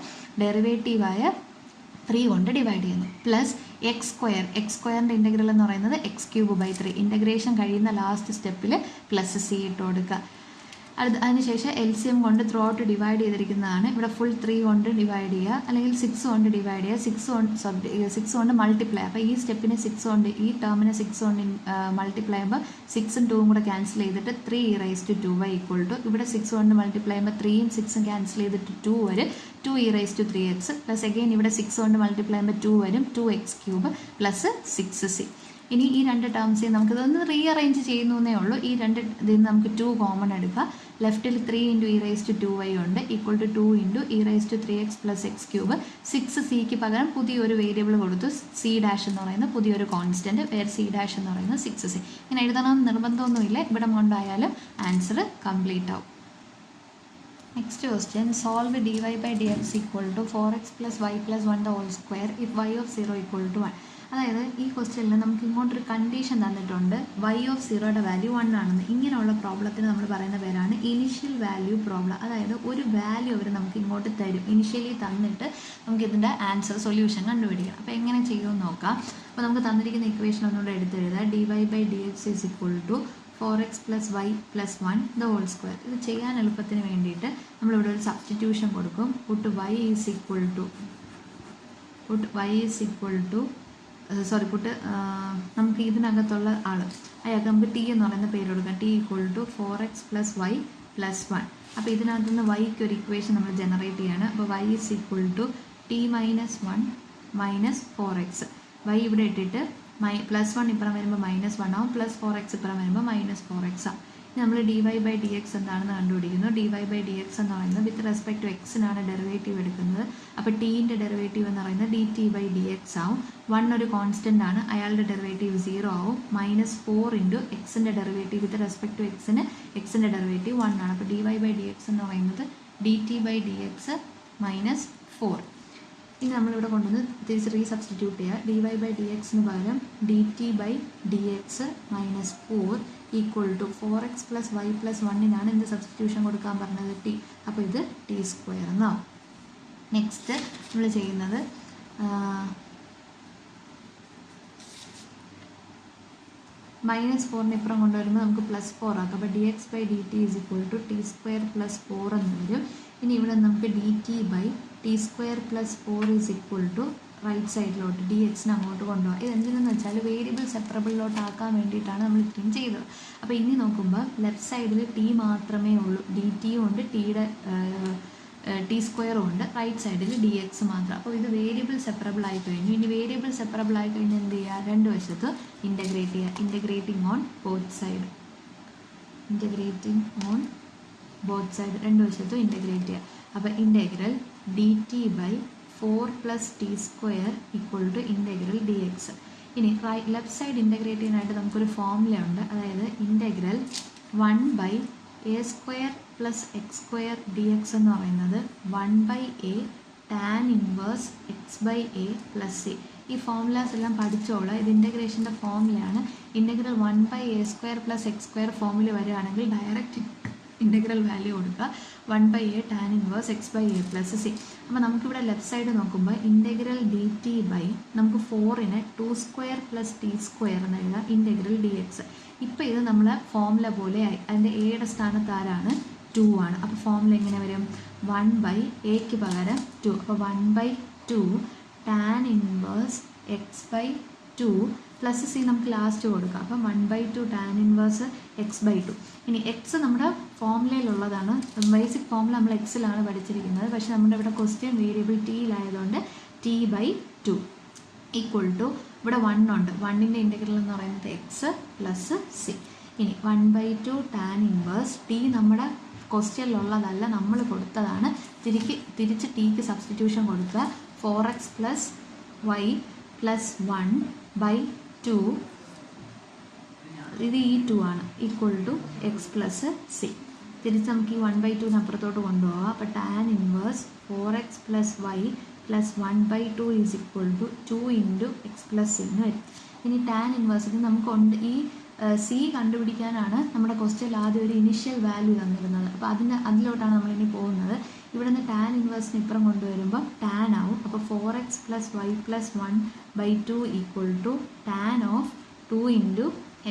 ഡെറിവേറ്റീവായ 3 കൊണ്ട് ഡിവൈഡ് ചെയ്യുന്നു. പ്ലസ് എക്സ് സ്ക്വയറിൻ്റെ ഇൻ്റഗ്രൽ എന്ന് പറയുന്നത് x³ 3. ഇൻ്റഗ്രേഷൻ കഴിയുന്ന ലാസ്റ്റ് സ്റ്റെപ്പിൽ പ്ലസ് സി ഇട്ട് കൊടുക്കുക. അതിനുശേഷം LCM കൊണ്ട് ത്രൂ ഔട്ട് ഡിവൈഡ് ചെയ്തിരിക്കുന്നതാണ്. ഇവിടെ ഫുൾ 3 കൊണ്ട് ഡിവൈഡ് ചെയ്യുക, അല്ലെങ്കിൽ 6 കൊണ്ട് ഡിവൈഡ് ചെയ്യുക. 6 കൊണ്ട് മൾട്ടിപ്ലൈ. അപ്പോൾ ഈ സ്റ്റെപ്പിനെ 6 കൊണ്ട്, ഈ ടേമിനെ 6 കൊണ്ട് മൾട്ടിപ്ലൈ ചെയ്യുമ്പോൾ 6ഉം 2ഉം കൂടെ ക്യാൻസൽ ചെയ്തിട്ട് 3e rice to 2y equal to, ഇവിടെ 6 കൊണ്ട് മൾട്ടിപ്ലൈ ചെയ്യുമ്പോൾ 3ഉം 6ഉം ക്യാൻസൽ ചെയ്തിട്ട് 2 വരും, 2e rice to 3x plus again ഇവിടെ 6 കൊണ്ട് മൾട്ടിപ്ലൈ ചെയ്യുമ്പോൾ 2 വരും, 2x³ പ്ലസ് 6c. ഇനി ഈ രണ്ട് ടേംസിൽ നമുക്കിതൊന്ന് റീഅറേഞ്ച് ചെയ്യുന്നേ ഉള്ളൂ. ഈ രണ്ട് ഇതിൽ നിന്ന് നമുക്ക് 2 കോമൺ എടുക്കുക. ലെഫ്റ്റിൽ 3 into e raise to 2y ഉണ്ട്, equal to 2 into e raise to 3x plus x³. 6c പകരം പുതിയൊരു വേരിയബിൾ കൊടുത്തു, c ഡാഷ് എന്ന് പറയുന്ന പുതിയൊരു കോൺസ്റ്റൻറ്റ്, വേർ c ഡാഷ് എന്ന് പറയുന്നത് 6c. ഇങ്ങനെ എഴുതണമെന്ന് നിർബന്ധമൊന്നുമില്ല, ഇവിടെ കൊണ്ടായാലും ആൻസർ കംപ്ലീറ്റ് ആവും. Next question, solve dy by dx equal to 4x plus y plus 1 the whole square if y of 0 equal to 1. അതായത് ഈ ക്വസ്റ്റ്യനിൽ നമുക്ക് ഇങ്ങോട്ടൊരു കണ്ടീഷൻ തന്നിട്ടുണ്ട് y ഓഫ് 0യുടെ വാല്യൂ 1 ആണെന്ന്. ഇങ്ങനെയുള്ള പ്രോബ്ലത്തിന് നമ്മൾ പറയുന്ന പേരാണ് ഇനിഷ്യൽ വാല്യൂ പ്രോബ്ലം. അതായത് ഒരു വാല്യൂ അവർ നമുക്ക് ഇങ്ങോട്ട് തരും, ഇനിഷ്യലി തന്നിട്ട് നമുക്ക് ഇതിൻ്റെ ആൻസർ സൊല്യൂഷൻ കണ്ടുപിടിക്കണം. അപ്പോൾ എങ്ങനെ ചെയ്യുമെന്ന് നോക്കാം. അപ്പോൾ നമുക്ക് തന്നിരിക്കുന്ന ഇക്വേഷൻ ഒന്നുകൂടെ എടുത്തെഴുതുക. dy/dx is equal to 4x + y + 1 the whole square. ഇത് ചെയ്യാൻ എളുപ്പത്തിന് വേണ്ടിയിട്ട് നമ്മളിവിടെ ഒരു സബ്സ്റ്റിറ്റ്യൂഷൻ കൊടുക്കും. Put y is equal to നമുക്ക് ഇതിനകത്തുള്ള ആൾ അയാൾക്ക് നമുക്ക് ടി എന്ന് പറയുന്ന പേര് കൊടുക്കാം. T equal to 4x + y + 1. അപ്പോൾ ഇതിനകത്ത് നിന്ന് വൈക്ക് ഒരു ഇക്വേഷൻ നമ്മൾ ജനറേറ്റ് ചെയ്യാണ്. അപ്പോൾ y is equal to t - 1 - 4x. y ഇവിടെ ഇട്ടിട്ട് +1 ഇപ്പുറം വരുമ്പോൾ -1 ആവും, +4x ഇപ്പുറം വരുമ്പോൾ -4x ആവും. ഇനി നമ്മൾ dy/dx എന്താണെന്ന് കണ്ടുപിടിക്കുന്നു. dy/dx എന്ന് പറയുന്നത് വിത്ത് റെസ്പെക്ട് ടു എക്സിനാണ് ഡെറിവേറ്റീവ് എടുക്കുന്നത്. അപ്പോൾ ടീൻ്റെ ഡെറിവേറ്റീവ് എന്ന് പറയുന്നത് dt/dx ആവും. 1 ഒരു കോൺസ്റ്റൻ്റ് ആണ്, അയാളുടെ ഡെറിവേറ്റീവ് 0 ആവും. -4 ഇൻറ്റു എക്സിൻ്റെ ഡെറിവേറ്റീവ് വിത്ത് റെസ്പെക്ട് ടു എക്സിൻ്റെ ഡെറിവേറ്റീവ് 1 ആണ്. അപ്പോൾ dy/dx എന്ന് പറയുന്നത് dt/dx -4. ഇനി നമ്മളിവിടെ കൊണ്ടുവന്ന് തിരിച്ച് റീസബ്സ്റ്റിറ്റ്യൂട്ട് ചെയ്യുക. dy/dxന് പകരം dt/dx -4 equal to 4x + y + 1 എന്ത് സബ്സ്റ്റിറ്റ്യൂഷൻ കൊടുക്കാൻ പറഞ്ഞത് ടി. അപ്പോൾ ഇത് t² എന്നാവും. നെക്സ്റ്റ് നമ്മൾ ചെയ്യുന്നത് -4 ഇപ്പുറം കൊണ്ടുവരുമ്പോൾ നമുക്ക് +4 ആക്കാം. അപ്പോൾ dx/dt is equal to t² + 4 എന്ന് വരും. ഇനി ഇവിടെ നമുക്ക് dt/t² + 4 is equal to right സൈഡിലോട്ട് dxന് അങ്ങോട്ട് കൊണ്ടുപോകാം. ഇതെന്തിനെന്ന് വെച്ചാൽ വേരിയബിൾ സെപ്പറബിളിലോട്ട് ആക്കാൻ വേണ്ടിയിട്ടാണ് നമ്മൾ ഇത്രയും ചെയ്തത്. അപ്പോൾ ഇനി നോക്കുമ്പോൾ ലെഫ്റ്റ് സൈഡിൽ ടി മാത്രമേ ഉള്ളൂ, dt ഉണ്ട്, ടിയുടെ t² ഉണ്ട്, റൈറ്റ് സൈഡിൽ dx മാത്രം. അപ്പോൾ ഇത് വേരിയബിൾ സെപ്പറബിൾ ആയി കഴിഞ്ഞു. ഇനി വേരിയബിൾ സെപ്പറബിൾ ആയി കഴിഞ്ഞാൽ എന്ത് ചെയ്യുക? രണ്ട് വശത്ത് ഇൻ്റഗ്രേറ്റ് ചെയ്യുക. ഇൻ്റഗ്രേറ്റിംഗ് ഓൺ ബോത്ത് സൈഡ് രണ്ട് വശത്തും ഇൻ്റഗ്രേറ്റ് ചെയ്യുക. അപ്പോൾ integral dt/4 + t² equal to integral dx. ഇനി ലെഫ്റ്റ് സൈഡ് ഇൻ്റഗ്രേറ്റ് ചെയ്യാനായിട്ട് നമുക്കൊരു ഫോർമുല ഉണ്ട്. അതായത് ഇൻ്റഗ്രൽ 1/a² + x² dx എന്ന് പറയുന്നത് 1/a tan 1 x/a + c. ഈ ഫോർമുലാസ് എല്ലാം പഠിച്ചോളാം. ഇത് ഇൻ്റഗ്രേഷൻ്റെ ഫോർമുലയാണ്. ഇൻ്റഗ്രൽ 1/a² + x² ഫോർമുല വരികയാണെങ്കിൽ ഡയറക്റ്റ് ഇൻ്റഗ്രൽ വാല്യൂ കൊടുക്കുക 1/a tan 1 x/a + c. അപ്പോൾ നമുക്കിവിടെ ലെഫ്റ്റ് സൈഡ് നോക്കുമ്പോൾ ഇൻ്റഗ്രൽ dt/ നമുക്ക് 4നെ 2² + t² എന്ന് എഴുതാം ഇൻ്റഗ്രൽ dx. ഇപ്പോൾ ഇത് നമ്മൾ ഫോർമുല പോലെയായി. അതിൻ്റെ എയുടെ സ്ഥാനത്ത് ആരാണ്? 2 ആണ്. അപ്പോൾ ഫോർമുല എങ്ങനെ വരും? 1/aക്ക് പകരം 2. അപ്പോൾ 1/2 tan 1 x/2 + c നമുക്ക് ലാസ്റ്റ് കൊടുക്കാം. അപ്പം 1/2 tan 1 x/2. ഇനി എക്സ് നമ്മുടെ ഫോർമുലയിലുള്ളതാണ്. ബേസിക് ഫോർമുല നമ്മൾ എക്സിലാണ് പഠിച്ചിരിക്കുന്നത്. പക്ഷേ നമ്മുടെ ഇവിടെ ക്വസ്റ്റ്യൻ വേരിയബിൾ ടിയിലായതുകൊണ്ട് t/2 ഈക്വൽ ടു ഇവിടെ 1 ഉണ്ട്. 1ൻ്റെ ഇൻ്റഗ്രൽ എന്ന് പറയുന്നത് x + c. ഇനി 1/2 tan 1 ടി നമ്മുടെ ക്വസ്റ്റ്യനിലുള്ളതല്ല, നമ്മൾ കൊടുത്തതാണ്. തിരിച്ച് ടിക്ക് സബ്സ്റ്റിറ്റ്യൂഷൻ കൊടുക്കുക. 4x + y + 1/2 ഇത് ഈ 2 ആണ് ഈക്വൽ ടു x + c. തിരിച്ച് നമുക്ക് ഈ 1/2 അപ്പുറത്തോട്ട് കൊണ്ടുപോകാം. അപ്പോൾ tan 1 4x + y + 1/2 is equal to 2 into x + c എന്ന് വരും. ഇനി tan 1 നമുക്കുണ്ട് ഈ സി കണ്ടുപിടിക്കാനാണ് നമ്മുടെ ക്വസ്റ്റ്യനിൽ ആദ്യം ഒരു ഇനിഷ്യൽ വാല്യൂ തന്നിരുന്നത്. അപ്പോൾ അതിലോട്ടാണ് നമ്മളിനി പോകുന്നത്. ഇവിടെ നിന്ന് tan 1 ഇപ്പുറം കൊണ്ടുവരുമ്പോൾ tan ആവും. അപ്പോൾ 4x + y + 1/2 equal to tan of 2 into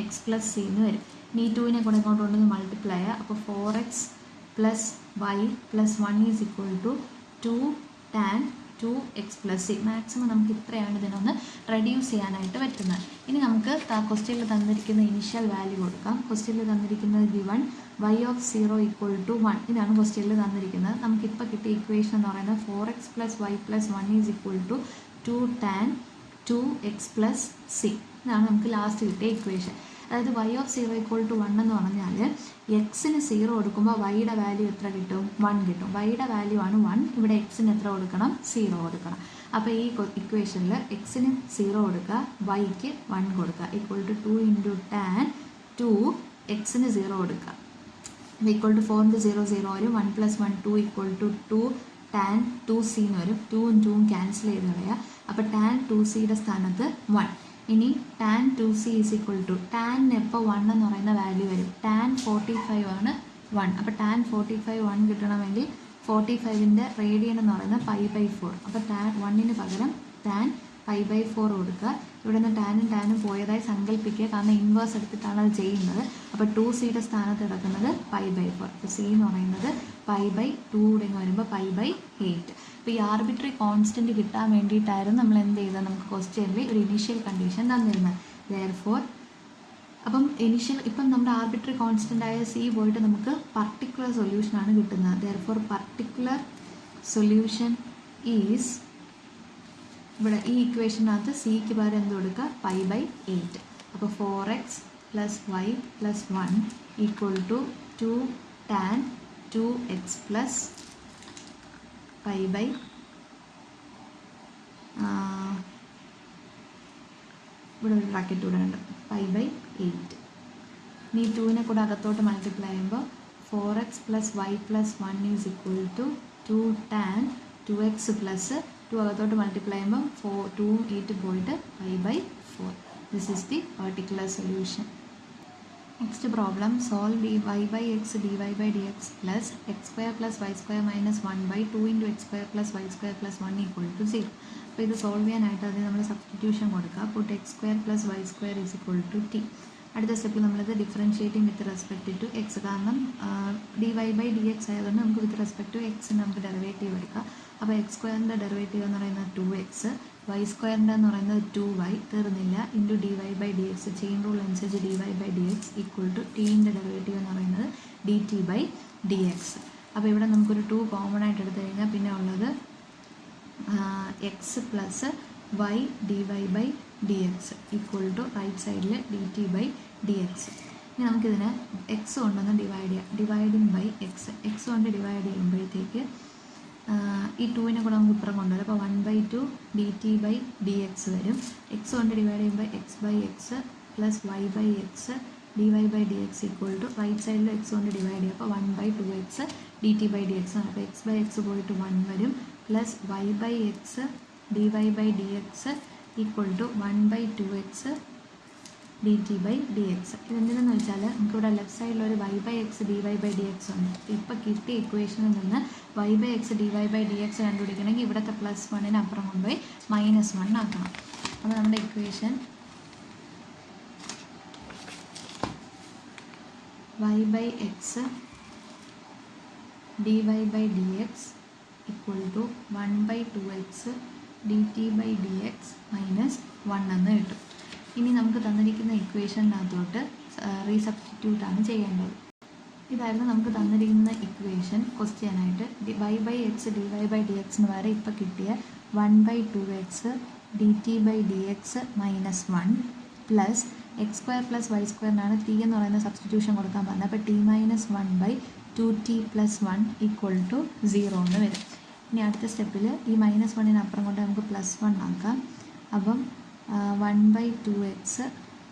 x + c എന്ന് വരും. ഇനി 2നെ കൂടെ ഇങ്ങോട്ട് കൊണ്ടുവന്ന് മൾട്ടിപ്ലൈ ചെയ്യുക. അപ്പോൾ 4x + y + 1 is equal to 2 tan 2x + c. Maximum നമുക്ക് ഇത്രയാണ് ഇതിനൊന്ന് റെഡ്യൂസ് ചെയ്യാനായിട്ട് പറ്റുന്നത്. ഇനി നമുക്ക് ക്വസ്റ്റ്യനിൽ തന്നിരിക്കുന്ന ഇനിഷ്യൽ വാല്യൂ കൊടുക്കാം. ക്വസ്റ്റ്യനിൽ തന്നിരിക്കുന്നത് given y of 0 equal to 1. ഇതാണ് ക്വസ്റ്റ്യനിൽ തന്നിരിക്കുന്നത്. നമുക്കിപ്പോൾ കിട്ടിയ ഇക്വേഷൻ എന്ന് പറയുന്നത് 4x + y + 1 is equal to 2 tan 2x + c. ഇതാണ് നമുക്ക് ലാസ്റ്റ് കിട്ടിയ ഇക്വേഷൻ. അതായത് y ഓഫ് 0 ഈക്വൽ ടു 1 എന്ന് പറഞ്ഞാൽ എക്സിന് 0 കൊടുക്കുമ്പോൾ വൈയുടെ വാല്യൂ എത്ര കിട്ടും? 1 കിട്ടും. വൈയുടെ വാല്യൂ ആണ് 1. ഇവിടെ എക്സിന് എത്ര കൊടുക്കണം? 0 കൊടുക്കണം. അപ്പോൾ ഈ ഇക്വേഷനിൽ എക്സിന് 0 കൊടുക്കുക, വൈക്ക് 1 കൊടുക്കുക. ഈക്വൽ ടു 2 ഇൻറ്റു tan 2 എക്സിന് 0 കൊടുക്കുക. ഈക്വൽ ടു 4 ഇൻറ്റു 0 0 വരും. 1 + 1 2 ഈക്വൽ ടു 2 ടാൻ 2c എന്ന് വരും. 2ഉം 2ഉം ക്യാൻസൽ ചെയ്ത് കളയുക. അപ്പോൾ ടാൻ 2cയുടെ സ്ഥാനത്ത് 1. ഇനി tan 2c is equal to ടാനിന് എപ്പോൾ 1 എന്ന് പറയുന്ന വാല്യൂ വരും? ടാൻ 45 ആണ് 1. അപ്പോൾ ടാൻ 45 1 കിട്ടണമെങ്കിൽ 45ൻ്റെ റേഡിയൻ എന്ന് പറയുന്നത് π/4. അപ്പോൾ ടാൻ 1ന് പകരം ടാൻ π/4 കൊടുക്കുക. ഇവിടെ നിന്ന് ടാനും പോയതായി സങ്കല്പിക്കുക, കാരണം ഇൻവേഴ്സ് എടുത്തിട്ടാണ് അത് ചെയ്യുന്നത്. അപ്പോൾ 2cയുടെ സ്ഥാനത്ത് കിടക്കുന്നത് π/4. അപ്പോൾ c എന്ന് പറയുന്നത് π/2 കൂടെ വരുമ്പോൾ π/8. അപ്പോൾ ഈ ആർബിട്രറി കോൺസ്റ്റൻറ്റ് കിട്ടാൻ വേണ്ടിയിട്ടായിരുന്നു നമ്മൾ എന്ത് ചെയ്തത്? നമുക്ക് ക്വസ്റ്റ്യനിൽ ഒരു ഇനീഷ്യൽ കണ്ടീഷൻ തന്നിരുന്നത്. ദെയർഫോർ അപ്പം ഇപ്പം നമ്മുടെ ആർബിട്രറി കോൺസ്റ്റൻ്റ് ആയ c പോയിട്ട് നമുക്ക് പർട്ടിക്കുലർ സൊല്യൂഷനാണ് കിട്ടുന്നത്. ദെയർഫോർ പർട്ടിക്കുലർ സൊല്യൂഷൻ ഈസ്, ഇവിടെ ഈ ഇക്വേഷനകത്ത് സിക്ക് പകരം എന്ത് കൊടുക്കുക? π/8. അപ്പോൾ 4x + y + 1 equal to 2 tan 2x + π/, ഇവിടെ ഒരു ബ്രാക്കറ്റ് കൂടെ ഉണ്ട്, π/8. ഇനി 2നെ കൂടെ അകത്തോട്ട് മൾട്ടിപ്ലൈ ചെയ്യുമ്പോൾ 4x + y + 1 is equal to 2 tan 2x + 2 അകത്തോട്ട് മൾട്ടിപ്ലൈ ചെയ്യുമ്പോൾ 2ഉം 8 പോയിട്ട് π/4. This is the particular solution. Next problem, solve dy/x dy/dx plus x² + y² - 1/2 × x² + y² + 1 = 0. അപ്പോൾ ഇത് സോൾവ് ചെയ്യാനായിട്ട് അതിന് നമ്മൾ സബ്സ്റ്റിറ്റ്യൂഷൻ കൊടുക്കുക. Puttu x² + y² = t. അടുത്ത സ്റ്റെപ്പിൽ നമ്മളിത് differentiating with respect to x, കാരണം dy/dx ആയതുകൊണ്ട് നമുക്ക് വിത്ത് റെസ്പെക്റ്റ് ടു എക്സിന് നമുക്ക് ഡെറിവേറ്റീവ് എടുക്കാം. അപ്പോൾ x² ഡെറിവേറ്റീവ് എന്ന് പറയുന്നത് 2x, y² എന്ന് പറയുന്നത് 2y, തീർന്നില്ല, ഇൻറ്റു dy/dx. ചെയിൻ റൂൾ അനുസരിച്ച് dy/dx ഈക്വൽ ടു ടിൻ്റെ ഡെറിവേറ്റീവ് എന്ന് പറയുന്നത് dt/dx. അപ്പോൾ ഇവിടെ നമുക്കൊരു 2 കോമൺ ആയിട്ട് എടുത്തു കഴിഞ്ഞാൽ പിന്നെ ഉള്ളത് x + y dy/dx equal to right സൈഡിൽ dt/dx. ഇനി നമുക്കിതിനെ എക്സ് കൊണ്ടൊന്ന് ഡിവൈഡ് ചെയ്യാം. ഡിവൈഡിങ് ബൈ എക്സ് കൊണ്ട് ഡിവൈഡ് ചെയ്യുമ്പോഴത്തേക്ക് ഈ 2നെ കൂടെ നമുക്ക് ഇപ്പുറം കൊണ്ടുവരും. അപ്പോൾ 1/2 dt/dx വരും. എക്സ് കൊണ്ട് ഡിവൈഡ് ചെയ്യുമ്പോൾ x/x + y/x dy/dx equal to right സൈഡിൽ എക്സ് കൊണ്ട് ഡിവൈഡ് ചെയ്യും. അപ്പോൾ 1/2x dt/dx ആണ്. അപ്പോൾ x/x പോയിട്ട് 1 വരും, plus y/x dy/dx equal to 1/2x dt/dx. ഇതെന്തിനെന്ന് വെച്ചാൽ നമുക്കിവിടെ ലെഫ്റ്റ് സൈഡിലൊരു y/x dy/dx ഉണ്ട്. ഇപ്പോൾ കിട്ടിയ ഇക്വേഷനിൽ നിന്ന് y/x dy/dx കണ്ടുപിടിക്കണമെങ്കിൽ ഇവിടുത്തെ +1ന് അപ്പുറം കൊണ്ടുപോയി -1 ആക്കണം. അപ്പോൾ നമ്മുടെ equation y/x dy/dx equal to 1/2x dt/dx -1 എന്ന് കിട്ടും. ഇനി നമുക്ക് തന്നിരിക്കുന്ന ഇക്വേഷനകത്തോട്ട് റീസബ്സ്റ്റിറ്റ്യൂട്ടാണ് ചെയ്യേണ്ടത്. ഇതായിരുന്നു നമുക്ക് തന്നിരിക്കുന്ന ഇക്വേഷൻ ക്വസ്റ്റ്യനായിട്ട്. y/x dy/dx വരെ ഇപ്പോൾ കിട്ടിയ 1/2x dt/dx -1 plus x² + y² t എന്ന് പറയുന്ന സബ്സ്റ്റിറ്റ്യൂഷൻ കൊടുക്കാൻ പറഞ്ഞത്. അപ്പോൾ t - 1/2t + 1 ഈക്വൽ ടു 0 എന്ന് വരും. ഇനി അടുത്ത സ്റ്റെപ്പിൽ ഈ -1ന് അപ്പുറം കൊണ്ട് നമുക്ക് +1 ആക്കാം. അപ്പം 1/2x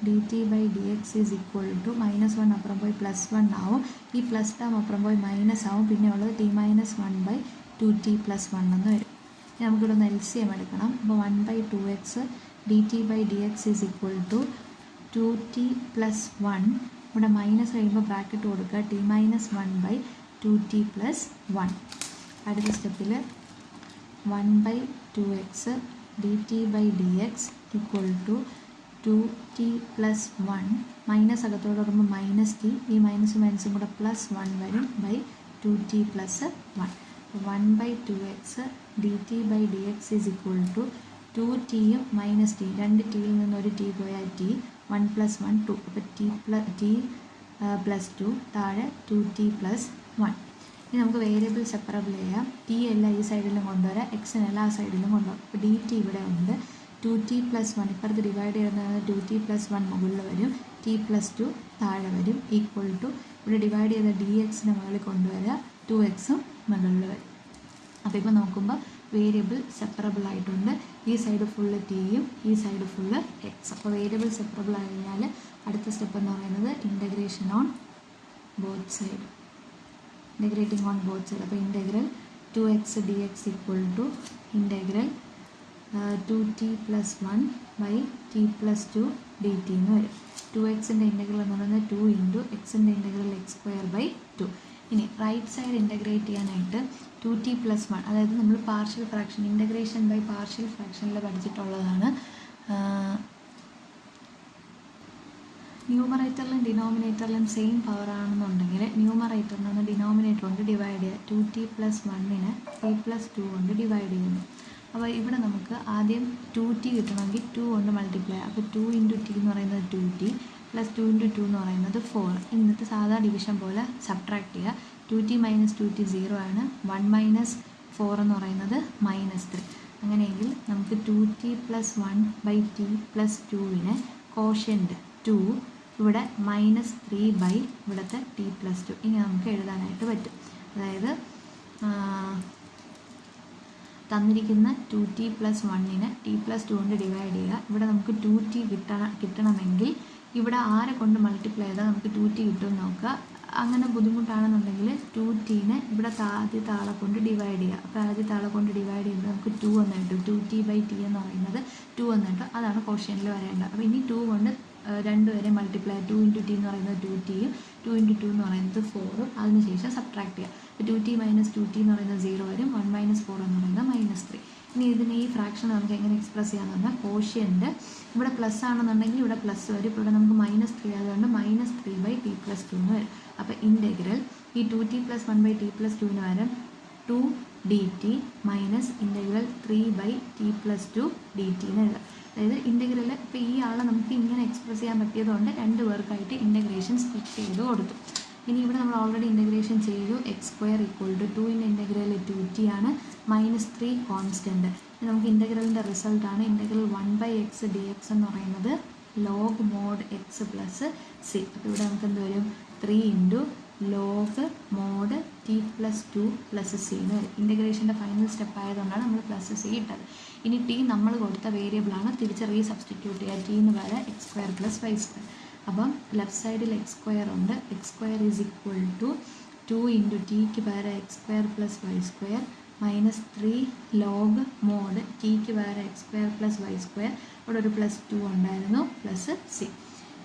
dt/dx is equal to -1 അപ്പുറം പോയി +1 ആവും. ഈ പ്ലസ് ടേം അപ്പുറം പോയി മൈനസ് ആവും. പിന്നെ ഉള്ളത് t - 1/2t + 1 എന്ന് വരും. ഇനി നമുക്കിവിടെ ഒന്ന് LCM എടുക്കണം. അപ്പോൾ 1/2x dt/dx is equal to 2t + 1. ഇവിടെ മൈനസ് കഴിയുമ്പോൾ ബ്രാക്കറ്റ് കൊടുക്കുക, t - 1/2t + 1. അടുത്ത സ്റ്റെപ്പിൽ 1/2x dt/dx equal to 2t + 1 minus അകത്തോട് വരുമ്പോൾ -t, ഈ മൈനസും കൂടെ +1 വരും /2t + 1. 1/2x dt/dx is equal to 2tയും -t, 2 tയിൽ നിന്ന് ഒരു t പോയാൽ t, 1 + 1 2. അപ്പോൾ t + 2 താഴെ 2t + 1. ഇനി നമുക്ക് വേരിയബിൾ സെപ്പറബിൾ ചെയ്യാം. t എല്ലാം ഈ സൈഡിലും കൊണ്ടുവരാം, എക്സിന് എല്ലാ സൈഡിലും കൊണ്ടുവരാം. അപ്പോൾ dt ഇവിടെ ഉണ്ട്, 2t + 1 ഇപ്പുറത്ത് ഡിവൈഡ് ചെയ്യുന്നത് 2t + 1 മുകളിൽ വരും, t + 2 താഴെ വരും, ഈക്വൽ ടു ഇവിടെ ഡിവൈഡ് ചെയ്ത dxന് മുകളിൽ കൊണ്ടുവരിക, 2xും മുകളിൽ വരും. അപ്പോൾ ഇപ്പോൾ നോക്കുമ്പോൾ വേരിയബിൾ സെപ്പറബിൾ ആയിട്ടുണ്ട്. ഈ സൈഡ് ഫുള്ള് tയും ഈ സൈഡ് ഫുള്ള് എക്സ്. അപ്പോൾ വേരിയബിൾ സെപ്പറബിൾ ആയി കഴിഞ്ഞാൽ അടുത്ത സ്റ്റെപ്പ് എന്ന് പറയുന്നത് integration on both side, integrating on both side. അപ്പോൾ integral 2x dx equal to integral 2t plus 1 by t plus 2 dt എന്ന് വരും. 2xൻ്റെ ഇൻ്റഗ്രൽ എന്ന് പറയുന്നത് 2 ഇൻറ്റു എക്സിൻ്റെ ഇൻ്റഗ്രൽ എക്സ് സ്ക്വയർ ബൈ 2. ഇനി റൈറ്റ് സൈഡ് ഇൻ്റഗ്രേറ്റ് ചെയ്യാനായിട്ട് 2t plus 1, അതായത് നമ്മൾ partial fraction integration by partial ഫ്രാക്ഷനിൽ പഠിച്ചിട്ടുള്ളതാണ്. ന്യൂമറേറ്ററിലും ഡിനോമിനേറ്ററിലും സെയിം പവർ ആണെന്നുണ്ടെങ്കിൽ ന്യൂമറേറ്ററിനെ ഒന്ന് ഡിനോമിനേറ്റർ കൊണ്ട് ഡിവൈഡ് ചെയ്യുക. 2t plus 1നെ t plus 2 കൊണ്ട് ഡിവൈഡ് ചെയ്യുന്നു. അപ്പോൾ ഇവിടെ നമുക്ക് ആദ്യം 2t കിട്ടണമെങ്കിൽ 2 കൊണ്ട് മൾട്ടിപ്ലൈ. അപ്പോൾ 2 ഇൻറ്റു ടി എന്ന് പറയുന്നത് 2t പ്ലസ് 2 ഇൻറ്റു 2 എന്ന് പറയുന്നത് 4. എന്നിട്ട് സാധാ ഡിവിഷൻ പോലെ സബ്ട്രാക്ട് ചെയ്യുക. 2t മൈനസ് 2t 0 ആണ്. 1 മൈനസ് 4 എന്ന് പറയുന്നത് -3. അങ്ങനെയെങ്കിൽ നമുക്ക് 2t plus 1 by t plus 2വിന് കോഷ്യൻ്റ് 2 ഇവിടെ -3 ബൈ ഇവിടുത്തെ ടി പ്ലസ് 2 ഇങ്ങനെ നമുക്ക് എഴുതാനായിട്ട് പറ്റും. അതായത് തന്നിരിക്കുന്ന 2t പ്ലസ് 1നെ ടി പ്ലസ് 2 കൊണ്ട് ഡിവൈഡ് ചെയ്യുക. ഇവിടെ നമുക്ക് 2t കിട്ടണമെങ്കിൽ ഇവിടെ ആരെ കൊണ്ട് മൾട്ടിപ്ലൈ ചെയ്താൽ നമുക്ക് 2t കിട്ടുമെന്ന് നോക്കുക. അങ്ങനെ ബുദ്ധിമുട്ടാണെന്നുണ്ടെങ്കിൽ 2tനെ ഇവിടെ ആദ്യത്തെ ആളെ കൊണ്ട് ഡിവൈഡ് ചെയ്യുക. അപ്പോൾ ആദ്യത്തെ ആളെ കൊണ്ട് ഡിവൈഡ് ചെയ്യുമ്പോൾ നമുക്ക് 2 എന്ന് കിട്ടും. 2t ബൈ ടി എന്ന് പറയുന്നത് 2 എന്ന് കിട്ടും. അതാണ് കോഷ്യനിൽ വരേണ്ടത്. അപ്പോൾ ഇനി 2 കൊണ്ട് രണ്ടുപേരെ മൾട്ടിപ്ലൈ 2 ഇൻറ്റു ടി എന്ന് പറയുന്നത് 2tയും 2 ഇൻറ്റു 2 എന്ന് പറയുന്നത് 4ഉം അതിനുശേഷം സബ്ട്രാക്ട് ചെയ്യുക. അപ്പോൾ 2t മൈനസ് 2t എന്ന് പറയുന്നത് 0 വരും. 1 മൈനസ് 4 എന്ന് പറയുന്നത് -3. ഇനി ഇതിനെ ഈ ഫ്രാക്ഷൻ നമുക്ക് എങ്ങനെ എക്സ്പ്രസ് ചെയ്യാമെന്ന് പറഞ്ഞാൽ കോഷ്യൻ്റ് ഇവിടെ പ്ലസ് ആണെന്നുണ്ടെങ്കിൽ ഇവിടെ പ്ലസ് വരും. ഇപ്പോൾ ഇവിടെ നമുക്ക് -3 ആയതുകൊണ്ട് -3 ബൈ ടി പ്ലസ് 2 എന്ന് വരും. അപ്പോൾ ഇൻ്റഗ്രൽ ഈ 2t plus 1 by t plus 2ന് വരും 2 dt minus integral 3 by t plus 2 dt എന്ന് എഴുതാം. അതായത് ഇൻ്റഗ്രൽ ഇപ്പോൾ ഈ ആളെ നമുക്ക് ഇങ്ങനെ എക്സ്പ്രസ് ചെയ്യാൻ പറ്റിയതുകൊണ്ട് രണ്ട് പേർക്കായിട്ട് ഇൻ്റഗ്രേഷൻ സ്പ്ലിറ്റ് ചെയ്ത് കൊടുത്തു. ഇനി ഇവിടെ നമ്മൾ ഓൾറെഡി ഇൻ്റഗ്രേഷൻ ചെയ്തു. എക്സ് സ്ക്വയർ ഈക്വൽ ടു 2ൻ്റെ ഇൻ്റഗ്രൽ 2t ആണ്. -3 കോൺസ്റ്റൻറ്റ്. നമുക്ക് ഇൻ്റഗ്രലിൻ്റെ റിസൾട്ടാണ് ഇൻ്റഗ്രൽ 1/x dx എന്ന് പറയുന്നത് log mod X plus c. അപ്പോൾ ഇവിടെ നമുക്ക് എന്ത് വരും 3 into log mode T plus 2 plus C എന്ന് വരും. ഇൻ്റഗ്രേഷൻ്റെ ഫൈനൽ സ്റ്റെപ്പ് ആയതുകൊണ്ടാണ് നമ്മൾ പ്ലസ് സി ഇട്ടത്. ഇനി ടി നമ്മൾ കൊടുത്ത വേരിയബിളാണ്, തിരിച്ച് റീസബ്സ്റ്റിറ്റ്യൂട്ട് ചെയ്യുക. ടിന്ന് പകരം x square plus y square. അപ്പം ലെഫ്റ്റ് സൈഡിൽ എക്സ് സ്ക്വയർ ഉണ്ട്. X square is equal to 2 into ടിക്ക് പകരം x square plus y square -3 log mod ടിക്ക് പകരം x square plus y square. ഇവിടെ ഒരു +2 ഉണ്ടായിരുന്നു പ്ലസ് സി.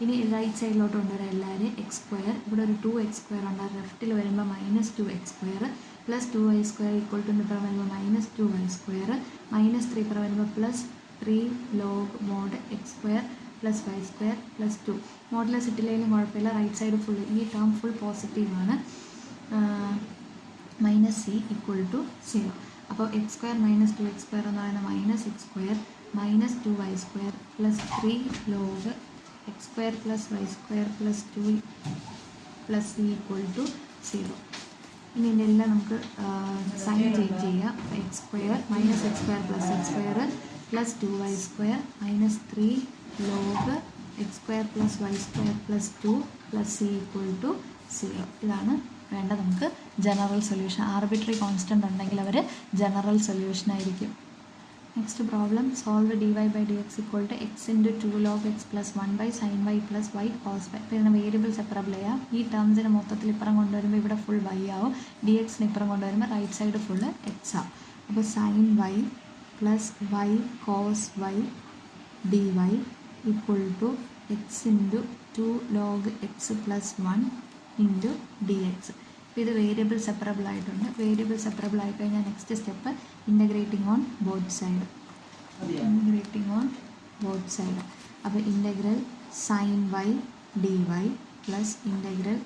ഇനി റൈറ്റ് സൈഡിലോട്ട് കൊണ്ടുവരാം എല്ലാവരും. എക്സ് സ്ക്വയർ ഇവിടെ ഒരു 2x സ്ക്വയർ ഉണ്ടായിരുന്നു. ലെഫ്റ്റിൽ വരുമ്പോൾ -2x square plus 2y square equal to ഇപ്പുറം വരുമ്പോൾ -2y സ്ക്വയർ -3 ഇപ്പുറം വരുമ്പോൾ +3 log mod x square plus y square plus 2. Modulus ഇട്ടില്ലെങ്കിലും കുഴപ്പമില്ല. റൈറ്റ് സൈഡ് ഫുൾ ഈ ടേം ഫുൾ പോസിറ്റീവാണ്. -c equal to 0. അപ്പോൾ എക്സ് സ്ക്വയർ -2x സ്ക്വയർ എന്ന് പറയുന്നത് -x square -2y square plus 3 log x square plus y square plus 2 plus c equal to 0. ഇനി ഇതെല്ലാം നമുക്ക് സൈൻ ചേഞ്ച് ചെയ്യാം. X square -x square plus x square plus 2y square -3 log x square plus y square plus 2 plus c equal to 0. ഇതാണ് വേണ്ട നമുക്ക് general solution. Arbitrary constant ഉണ്ടെങ്കിൽ അവർ general solution ആയിരിക്കും. Next problem solve dy/dx equal to x into 2 log x plus 1/sin y plus y cos y. അപ്പോൾ ഇതിനെ variable separable ചെയ്യാം. ഈ ടേംസിന് മൊത്തത്തിൽ ഇപ്പുറം കൊണ്ടുവരുമ്പോൾ ഇവിടെ ഫുൾ y ആവും. dxന് ഇപ്പുറം കൊണ്ടുവരുമ്പോൾ റൈറ്റ് സൈഡ് ഫുള്ള് x ആവും. അപ്പോൾ sin y plus y cos y dy equal to x into 2 log x plus 1 into dx. അപ്പോൾ ഇത് വേരിയബിൾ സെപ്പറബിൾ ആയിട്ടുണ്ട്. വേരിയബിൾ സെപ്പറബിൾ ആയിക്കഴിഞ്ഞാൽ next step integrating on both side. അപ്പോൾ integral sin y dy plus integral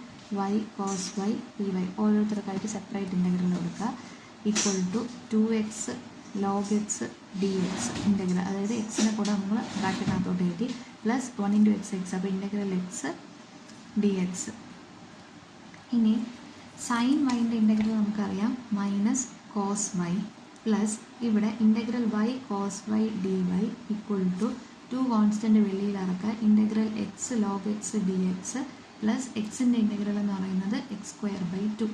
y cos y dy ഓരോരുത്തർക്കായിട്ട് separate integral കൊടുക്കുക. Equal to 2x log x dx integral, അതായത് എക്സിനെ കൂടെ നമ്മൾ ബ്രാക്കറ്റിനകത്തോട്ട് കയറ്റി പ്ലസ് 1 ഇൻറ്റു x. അപ്പോൾ ഇൻ്റഗ്രൽ x dx. ഇനി സൈൻ വൈൻ്റെ ഇൻ്റഗ്രൽ നമുക്കറിയാം -cos y പ്ലസ് ഇവിടെ integral y cos y dy equal to 2 constant വെളിയിൽ ഇറക്കുക. Integral x log x dx plus എക്സിൻ്റെ ഇൻ്റഗ്രൽ എന്ന് പറയുന്നത് x²/2.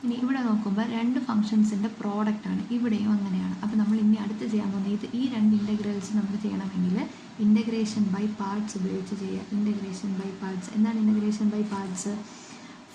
ഇനി ഇവിടെ നോക്കുമ്പോൾ രണ്ട് ഫംഗ്ഷൻസിൻ്റെ പ്രോഡക്റ്റാണ്. ഇവിടെയും അങ്ങനെയാണ്. അപ്പോൾ നമ്മൾ ഇനി അടുത്ത് ചെയ്യാൻ പോകുന്നത് ഈ രണ്ട് ഇൻ്റഗ്രൽസ് നമുക്ക് ചെയ്യണമെങ്കിൽ ഇൻ്റഗ്രേഷൻ ബൈ പാർട്സ് ഉപയോഗിച്ച് ചെയ്യുക. ഇൻ്റഗ്രേഷൻ ബൈ പാർട്സ് എന്താണ്? ഇൻ്റഗ്രേഷൻ ബൈ പാർട്സ്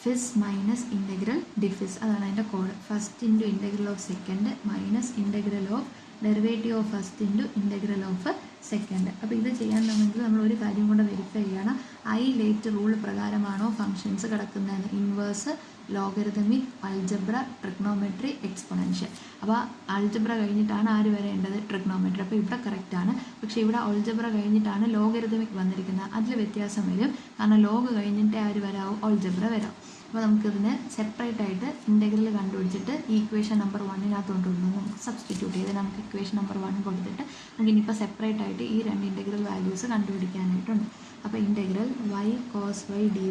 ഫിസ് മൈനസ് ഇൻ്റഗ്രൽ ഡിഫിസ്, അതാണ് അതിൻ്റെ code. First into integral of second minus integral of derivative of first into integral of second. അപ്പോൾ ഇത് ചെയ്യാനാണെങ്കിൽ നമ്മൾ ഒരു കാര്യം കൂടെ വെരിഫൈ ചെയ്യണം, ഐ ലേറ്റ് റൂൾ പ്രകാരമാണോ ഫങ്ഷൻസ് കിടക്കുന്നതെന്ന്. Inverse, logarithmic, algebra, trigonometry, exponential. അപ്പോൾ അൾജബ്ര കഴിഞ്ഞിട്ടാണ് ആര് വരേണ്ടത്? ട്രിഗ്നോമെട്രി. അപ്പോൾ ഇവിടെ കറക്റ്റാണ്. പക്ഷേ ഇവിടെ അൾജബ്ര കഴിഞ്ഞിട്ടാണ് ലോഗരിതമിക് വന്നിരിക്കുന്നത്. അതിൽ വ്യത്യാസം വരും, കാരണം ലോഗ് കഴിഞ്ഞിട്ടേ ആര് വരാവും? അൾജബ്ര വരാം. അപ്പോൾ നമുക്കിതിന് സെപ്പറേറ്റ് ആയിട്ട് ഇൻ്റഗ്രൽ കണ്ടുപിടിച്ചിട്ട് ഇക്വേഷൻ നമ്പർ 1 കൊണ്ടുവന്ന് നമുക്ക് സബ്സ്റ്റിറ്റ്യൂട്ട് ചെയ്ത് നമുക്ക് ഇക്വേഷൻ നമ്പർ 1 കൊടുത്തിട്ട് നമുക്ക് ഇനിയിപ്പോൾ സെപ്പറേറ്റ് ആയിട്ട് ഈ രണ്ട് ഇൻ്റഗ്രൽ വാല്യൂസ് കണ്ടുപിടിക്കാനായിട്ടുണ്ട്. അപ്പോൾ integral y cos y dy,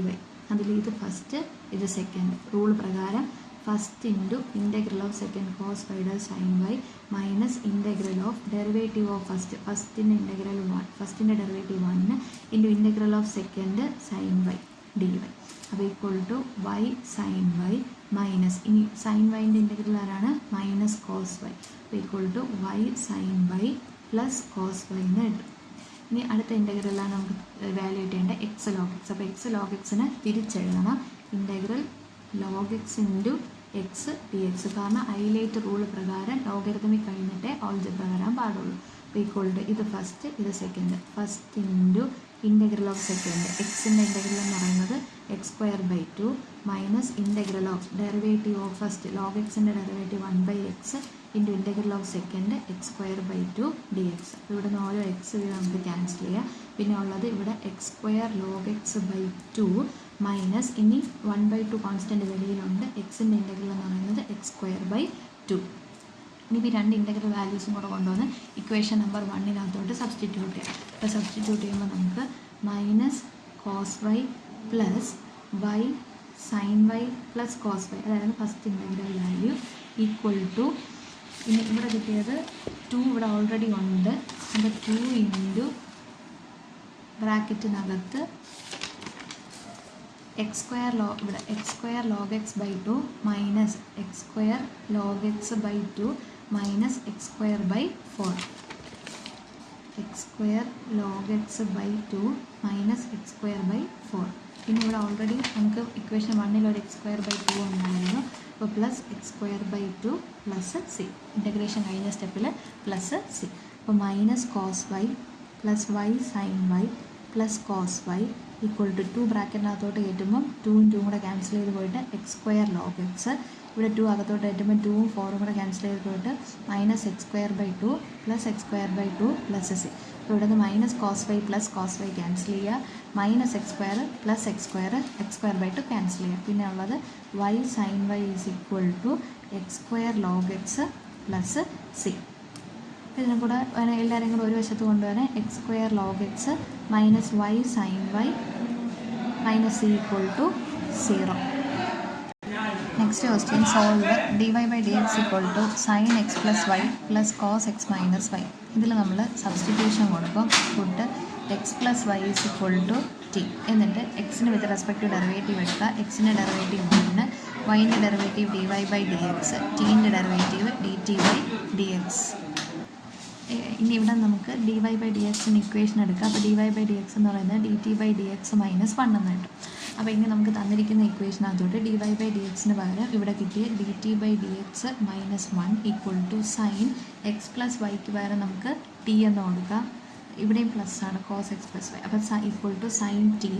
അതിൽ ഇത് ഫസ്റ്റ് ഇത് സെക്കൻഡ്. റൂൾ പ്രകാരം first into integral of second cos y sine y minus integral of derivative of ഫസ്റ്റിൻ്റെ ഇൻ്റഗ്രൽ 1, ഫസ്റ്റിൻ്റെ derivative 1 into integral of second sine y d y. അപ്പോൾ equal to y sine y minus, ഇനി sine വൈൻ്റെ integral ആരാണ്? Minus cos y. അപ്പോൾ equal to y sine y plus cos y എന്ന് കിട്ടും. ഇനി അടുത്ത ഇൻ്റഗ്രലാണ് നമുക്ക് വാല്യൂറ്റ് ചെയ്യേണ്ട എക്സ് ലോഗ് എക്സ്. അപ്പോൾ എക്സ് ലോഗ് എക്സിന് തിരിച്ചെഴുതണം, integral log x into x d x. കാരണം ഐലേറ്റ് റൂൾ പ്രകാരം ലോഗരിതമിക് കഴിഞ്ഞിട്ടേ ഓൾജബ്ര വരാൻ പാടുള്ളൂ. അപ്പോൾ ഈക്വൽ ടു ഇത് ഫസ്റ്റ് ഇത് second. First into integral of second, എക്സിൻ്റെ ഇൻ്റഗ്രൽ എന്ന് പറയുന്നത് x² minus integral of derivative of first log എക്സിൻ്റെ derivative 1/x into integral of second x² dx. അപ്പോൾ ഇവിടെ നിന്ന് ഓരോ എക്സ് നമുക്ക് ക്യാൻസൽ ചെയ്യാം. പിന്നെ ഉള്ളത് ഇവിടെ x² log x/2 മൈനസ്, ഇനി 1/2 കോൺസ്റ്റൻറ്റ് വെളിയിലുണ്ട്, എക്സിൻ്റെ ഇൻ്റഗ്രൽ എന്ന് പറയുന്നത് x²/2. ഇനി ഈ രണ്ട് ഇൻ്റഗ്രൽ വാല്യൂസും കൂടെ കൊണ്ടുവന്ന് ഇക്വേഷൻ നമ്പർ 1 സബ്സ്റ്റിറ്റ്യൂട്ട് ചെയ്യാം. അപ്പോൾ സബ്സ്റ്റിറ്റ്യൂട്ട് ചെയ്യുമ്പോൾ നമുക്ക് minus cos y plus y sine y plus cos y, അതായത് first integral value equal to, ഇനി ഇവിടെ കിട്ടിയത് 2 ഇവിടെ ഓൾറെഡി ഉണ്ട്. അപ്പോൾ 2 ഇൻറ്റു ബ്രാക്കറ്റിനകത്ത് ഇവിടെ x² log x/2 minus x² log x/2 minus x²/4, x² log x/2 minus x²/4. പിന്നെ ഇവിടെ ഓൾറെഡി നമുക്ക് ഇക്വേഷൻ 1 ഒരു x²/2 ഉണ്ടായിരുന്നു. അപ്പോൾ plus x²/2 plus C, integration കഴിഞ്ഞ സ്റ്റെപ്പിൽ പ്ലസ് സി. അപ്പോൾ minus cos y plus y sine y plus cos y equal to 2 ബ്രാക്കറ്റിനകത്തോട്ട് കയറ്റുമ്പം 2ഉം 2ഉം കൂടെ ക്യാൻസൽ ചെയ്ത് പോയിട്ട് x² log x, ഇവിടെ 2 അകത്തോട്ട് കയറ്റുമ്പോൾ 2ഉം 4ഉം കൂടെ ക്യാൻസൽ ചെയ്ത് പോയിട്ട് minus x²/2 plus x²/2 plus c. അപ്പോൾ ഇവിടെ നിന്ന് minus cos y plus cos y cancel ചെയ്യുക, minus x² plus x²/2 cancel ചെയ്യുക. പിന്നെ ഉള്ളത് y sine y is equal to x² log x plus c. ഇതിനും കൂടെ എല്ലാവരും കൂടെ ഒരു വശത്ത് കൊണ്ടുവരാൻ x² log x minus y sine y minus c equal to 0. Next question solve dy/dx equal to sine x plus y plus cos x minus y. ഇതിൽ നമ്മൾ substitution കൊടുക്കും. Put x plus y is equal to t, എന്നിട്ട് എക്സിന് with respect to derivative എടുക്കുക. എക്സിൻ്റെ derivative 1, വൈൻ്റെ derivative dy/dx, ടീൻ്റെ derivative dt/dx. ഇനി ഇവിടെ നമുക്ക് dy/dxന് ഇക്വേഷൻ എടുക്കാം. അപ്പോൾ dy/dx എന്ന് പറയുന്നത് dt/dx മൈനസ് 1 എന്ന് കിട്ടും. അപ്പോൾ ഇനി നമുക്ക് തന്നിരിക്കുന്ന ഇക്വേഷനകത്തോട്ട് dy/dxന് പകരം ഇവിടെ കിട്ടിയ dt/dx minus 1 equal to sine x plus വൈക്ക് പകരം നമുക്ക് ടി എന്ന് കൊടുക്കാം. ഇവിടെയും പ്ലസ് ആണ് കോസ് എക്സ് പ്ലസ് വൈ. അപ്പോൾ equal to sine t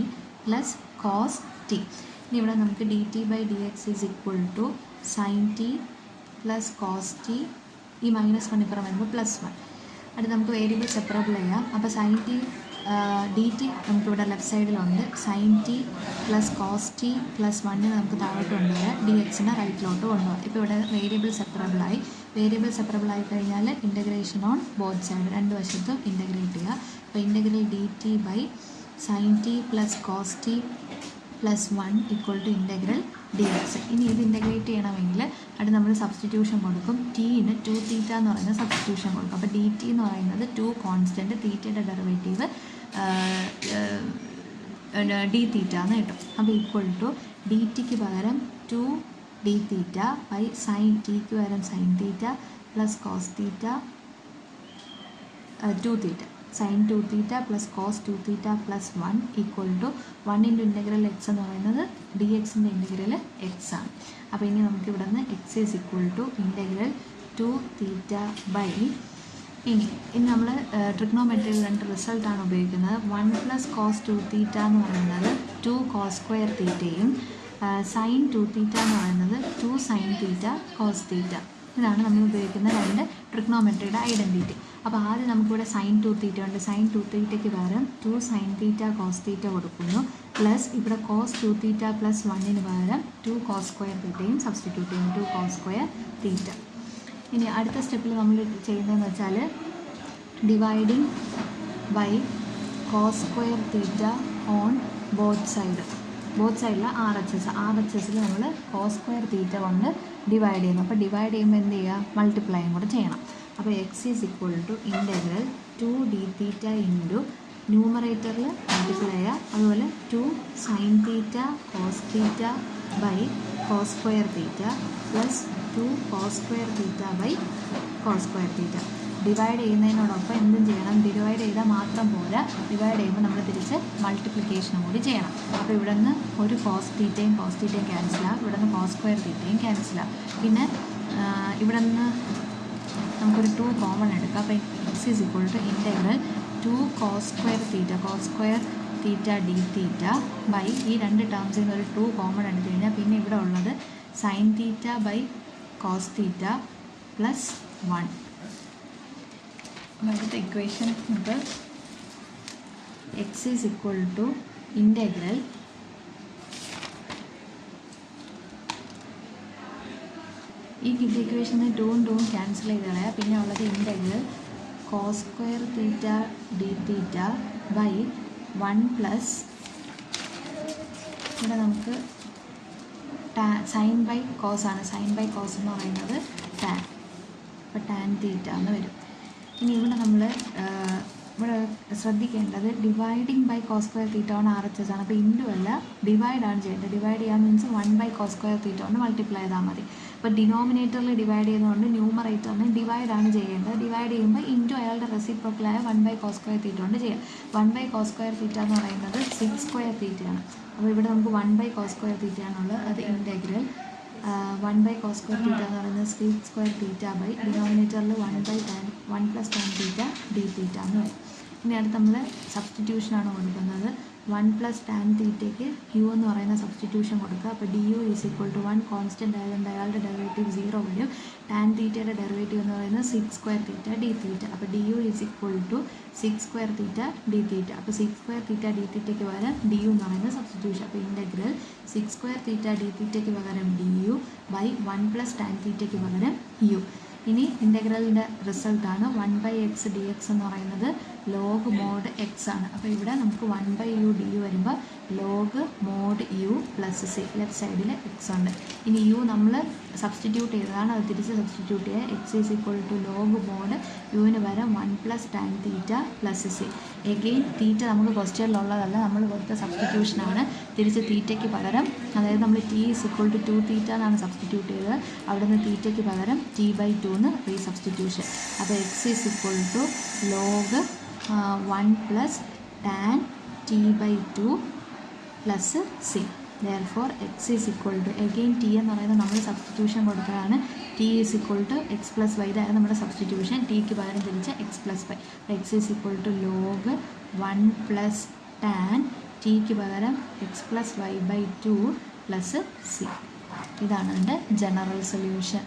plus cos t. ഇനി ഇവിടെ നമുക്ക് dt/dx is equal to sine t plus cos t, ഈ മൈനസ് 1 ഇപ്പുറം വരുമ്പോൾ പ്ലസ് 1. അത് നമുക്ക് വേരിയബിൾ സെപ്പറബിൾ ചെയ്യാം. അപ്പോൾ സൈൻ ടി ഡി ടി നമുക്കിവിടെ ലെഫ്റ്റ് സൈഡിലുണ്ട്. Sine t plus cos t plus 1 നമുക്ക് താഴോട്ട് കൊണ്ടുവരാം, ഡി എക്സിനെ റൈറ്റിലോട്ട് കൊണ്ടുപോകാം. ഇപ്പോൾ ഇവിടെ വേരിയബിൾ സെപ്പറബിളായി. വേരിയബിൾ സെപ്പറബിളായി കഴിഞ്ഞാൽ ഇൻ്റഗ്രേഷൻ ഓൺ ബോത്ത് സൈഡ്, രണ്ട് വശത്തും ഇൻ്റഗ്രേറ്റ് ചെയ്യുക. അപ്പോൾ integral d t by sine t plus cos t plus 1 equal to integral d x. ഇനി ഇത് ഇൻ്റഗ്രേറ്റ് ചെയ്യണമെങ്കിൽ അത് നമ്മൾ സബ്സ്റ്റിറ്റ്യൂഷൻ കൊടുക്കും. ടീന് 2θ എന്ന് പറയുന്ന സബ്സ്റ്റിറ്റ്യൂഷൻ കൊടുക്കും. അപ്പോൾ ഡി ടി എന്ന് പറയുന്നത് 2 കോൺസ്റ്റൻറ്റ്, തീറ്റയുടെ ഡെറിവേറ്റീവ് ഡി തീറ്റ എന്ന് കിട്ടും. അപ്പോൾ ഈക്വൽ ടു ഡി ടിക്ക് പകരം 2 ഡി തീറ്റ ബൈ സൈൻ ടിക്ക് പകരം sine theta plus cos theta 2θ. Sine 2 theta plus cos 2 theta plus 1 equal to 1 into integral x എന്ന് പറയുന്നത് ഡി എക്സിൻ്റെ ഇൻ്റഗ്രൽ എക്സ് ആണ്. അപ്പോൾ ഇനി നമുക്ക് ഇവിടെ നിന്ന് x is equal to integral 2 theta by ഇനി നമ്മൾ ട്രിഗ്നോമെട്രിയിൽ രണ്ട് റിസൾട്ടാണ് ഉപയോഗിക്കുന്നത്. 1 പ്ലസ് കോസ് 2 തീറ്റ എന്ന് പറയുന്നത് 2 കോസ് സ്ക്വയർ തീറ്റയും സൈൻ 2 തീറ്റ എന്ന് പറയുന്നത് 2 സൈൻ തീറ്റ കോസ് തീറ്റ. ഇതാണ് നമ്മൾ ഉപയോഗിക്കുന്ന രണ്ട് ട്രിഗ്നോമെട്രിയുടെ ഐഡൻറ്റിറ്റി. അപ്പോൾ ആദ്യം നമുക്കിവിടെ സൈൻ 2 തീറ്റ ഉണ്ട്. സൈൻ 2 തീറ്റയ്ക്ക് പകരം 2 സൈൻ തീറ്റ കോസ് തീറ്റ കൊടുക്കുന്നു. പ്ലസ് ഇവിടെ കോസ് 2 തീറ്റ പ്ലസ് 1ന് പകരം 2 കോസ് സ്ക്വയർ തീറ്റയും സബ്സ്റ്റിറ്റ്യൂട്ട് ചെയ്യും, 2 കോസ് സ്ക്വയർ തീറ്റ. ഇനി അടുത്ത സ്റ്റെപ്പിൽ നമ്മൾ ചെയ്യുന്നതെന്ന് വെച്ചാൽ dividing by cos square theta on both സൈഡിൽ ആർ എച്ച് എസിൽ നമ്മൾ കോസ് സ്ക്വയർ തീറ്റ കൊണ്ട് ഡിവൈഡ് ചെയ്യുന്നു. അപ്പോൾ ഡിവൈഡ് ചെയ്യുമ്പോൾ എന്ത് ചെയ്യുക, മൾട്ടിപ്ലൈയും കൂടെ ചെയ്യണം. അപ്പോൾ x is equal to integral 2 d theta into ന്യൂമറേറ്ററിൽ മൾട്ടിപ്ലൈ ചെയ്യുക, അതുപോലെ 2 sine theta cos theta by cos square theta plus 2 cos square theta by cos square theta. Divide ചെയ്യുന്നതിനോടൊപ്പം എന്തും ചെയ്യണം, ഡിവൈഡ് ചെയ്താൽ മാത്രം പോരാ, ഡിവൈഡ് ചെയ്യുമ്പോൾ നമ്മൾ തിരിച്ച് മൾട്ടിപ്ലിക്കേഷനും കൂടി ചെയ്യണം. അപ്പോൾ ഇവിടെ നിന്ന് ഒരു കോസ് തീറ്റയും ക്യാൻസലാകും, ഇവിടെ നിന്ന് കോസ് സ്ക്വയർ തീറ്റയും ക്യാൻസലാകും. പിന്നെ ഇവിടെ നിന്ന് നമുക്കൊരു 2 കോമൺ എടുക്കാം. അപ്പോൾ x is equal to integral 2 cos square theta d theta by ഈ രണ്ട് ടേംസിൽ നിന്ന് ഒരു 2 കോമൺ എടുത്തു കഴിഞ്ഞാൽ പിന്നെ ഇവിടെ ഉള്ളത് sine theta by cos theta plus 1. അടുത്ത ഇക്വേഷൻ നമുക്ക് x is equal to integral ഈ കിട്ടിയ ഇക്വേഷന് 2 ക്യാൻസൽ ചെയ്ത് കളയാം. പിന്നെ ഉള്ളത് integral cos square theta d theta by 1 plus ഇവിടെ നമുക്ക് സൈൻ ബൈ കോസ് ആണ്. സൈൻ ബൈ കോസ് എന്ന് പറയുന്നത് ടാൻ, അപ്പോൾ ടാൻ തീറ്റ എന്ന് വരും. ഇനി ഇവിടെ നമ്മൾ ഇവിടെ ശ്രദ്ധിക്കേണ്ടത് dividing by cos square theta കൊണ്ട് ആർ എച്ച് എസ് ആണ്. അപ്പോൾ ഇൻറ്റു അല്ല ഡിവൈഡാണ് ചെയ്യേണ്ടത്. ഡിവൈഡ് ചെയ്യാൻ means 1 by cos square theta കൊണ്ട് മൾട്ടിപ്ലൈ ചെയ്താൽ മതി. അപ്പോൾ ഡിനോമിനേറ്ററിൽ ഡിവൈഡ് ചെയ്യുന്നതുകൊണ്ട് ന്യൂമറേറ്ററിന് ഡിവൈഡാണ് ചെയ്യേണ്ടത്. ഡിവൈഡ് ചെയ്യുമ്പോൾ ഇൻറ്റു അയാളുടെ റെസിപ്രോക്കലായ 1 ബൈ കോസ് സ്ക്വയർ തീറ്റ കൊണ്ട് ചെയ്യാം. 1 ബൈ കോസ് സ്ക്വയർ തീറ്റ എന്ന് പറയുന്നത് 6 സ്ക്വയർ തീറ്റയാണ്. അപ്പോൾ ഇവിടെ നമുക്ക് 1 ബൈ കോസ് സ്ക്വയർ തീറ്റയാണുള്ളത്. അത് integral 1 by cos square theta എന്ന് പറയുന്നത് 6 സ്ക്വയർ തീറ്റ ബൈ ഡിനോമിനേറ്ററിൽ 1 plus tan theta d theta എന്ന് പറയും. ഇനി അടുത്ത് നമ്മൾ സബ്സ്റ്റിറ്റ്യൂഷനാണ് കൊടുക്കുന്നത്. 1 പ്ലസ് ടാൻ തീറ്റയ്ക്ക് യു എന്ന് പറയുന്ന സബ്സ്റ്റിറ്റ്യൂഷൻ കൊടുക്കുക. അപ്പോൾ d u is equal to 1 constant ആയതുകൊണ്ട് അയാളുടെ ഡെറിവേറ്റീവ് 0 വരും. ടാൻ തീറ്റയുടെ ഡെറിവേറ്റീവ് എന്ന് പറയുന്നത് 6 സ്ക്വയർ തീറ്റ ഡി തീറ്റ. അപ്പോൾ d u is equal to 6 square theta d theta. അപ്പോൾ 6 സ്ക്വയർ തീറ്റ ഡി തീറ്റയ്ക്ക് പകരം ഡി യു എന്ന് പറയുന്ന സബ്സ്റ്റിറ്റ്യൂഷൻ. അപ്പോൾ ഇൻ്റഗ്രൽ 6 സ്ക്വയർ തീറ്റ ഡി തീറ്റയ്ക്ക് പകരം d u by 1 plus tan തീറ്റയ്ക്ക് പകരം യു. ഇനി ഇൻ്റഗ്രലിൻ്റെ റിസൾട്ടാണ് 1 ബൈ എക്സ് ഡി എക്സ് എന്ന് പറയുന്നത് ലോഗ് മോഡ് എക്സ് ആണ്. അപ്പോൾ ഇവിടെ നമുക്ക് 1 ബൈ യു ഡി യു വരുമ്പോൾ log mod u plus c, left സൈഡിൽ എക്സ് ഉണ്ട്. ഇനി യു നമ്മൾ സബ്സ്റ്റിറ്റ്യൂട്ട് ചെയ്തതാണ്, അത് തിരിച്ച് സബ്സ്റ്റിറ്റ്യൂട്ട് ചെയ്യുക. X is equal to log mod യുവിന് വരെ 1 plus tan theta plus c. Again theta നമുക്ക് ക്വസ്റ്റ്യനിലുള്ളതല്ല, നമ്മൾ കൊടുത്ത സബ്സ്റ്റിറ്റ്യൂഷനാണ്. തിരിച്ച് തീറ്റയ്ക്ക് പകരം, അതായത് നമ്മൾ ടി ഈസ് ഈക്വൽ ടു 2 തീറ്റ എന്നാണ് സബ്സ്റ്റിറ്റ്യൂട്ട് ചെയ്തത്. അവിടെ നിന്ന് തീറ്റയ്ക്ക് പകരം ടി ബൈ 2 എന്ന് റീസബ്സ്റ്റിറ്റ്യൂഷൻ. അപ്പോൾ x is equal to log 1 plus tan t by 2 plus c. therefore x is equal to, again t എന്ന് പറയുന്നത് നമ്മൾ സബ്സ്റ്റിറ്റ്യൂഷൻ കൊടുത്തതാണ്. t is equal to x plus y, ഇതാണ് നമ്മുടെ സബ്സ്റ്റിറ്റ്യൂഷൻ. ടിക്ക് പകരം തിരിച്ച x plus y. x is equal to log 1 plus tan tick പകരം x plus y by 2 plus c. ഇതാണ് അതിൻ്റെ ജനറൽ സൊല്യൂഷൻ.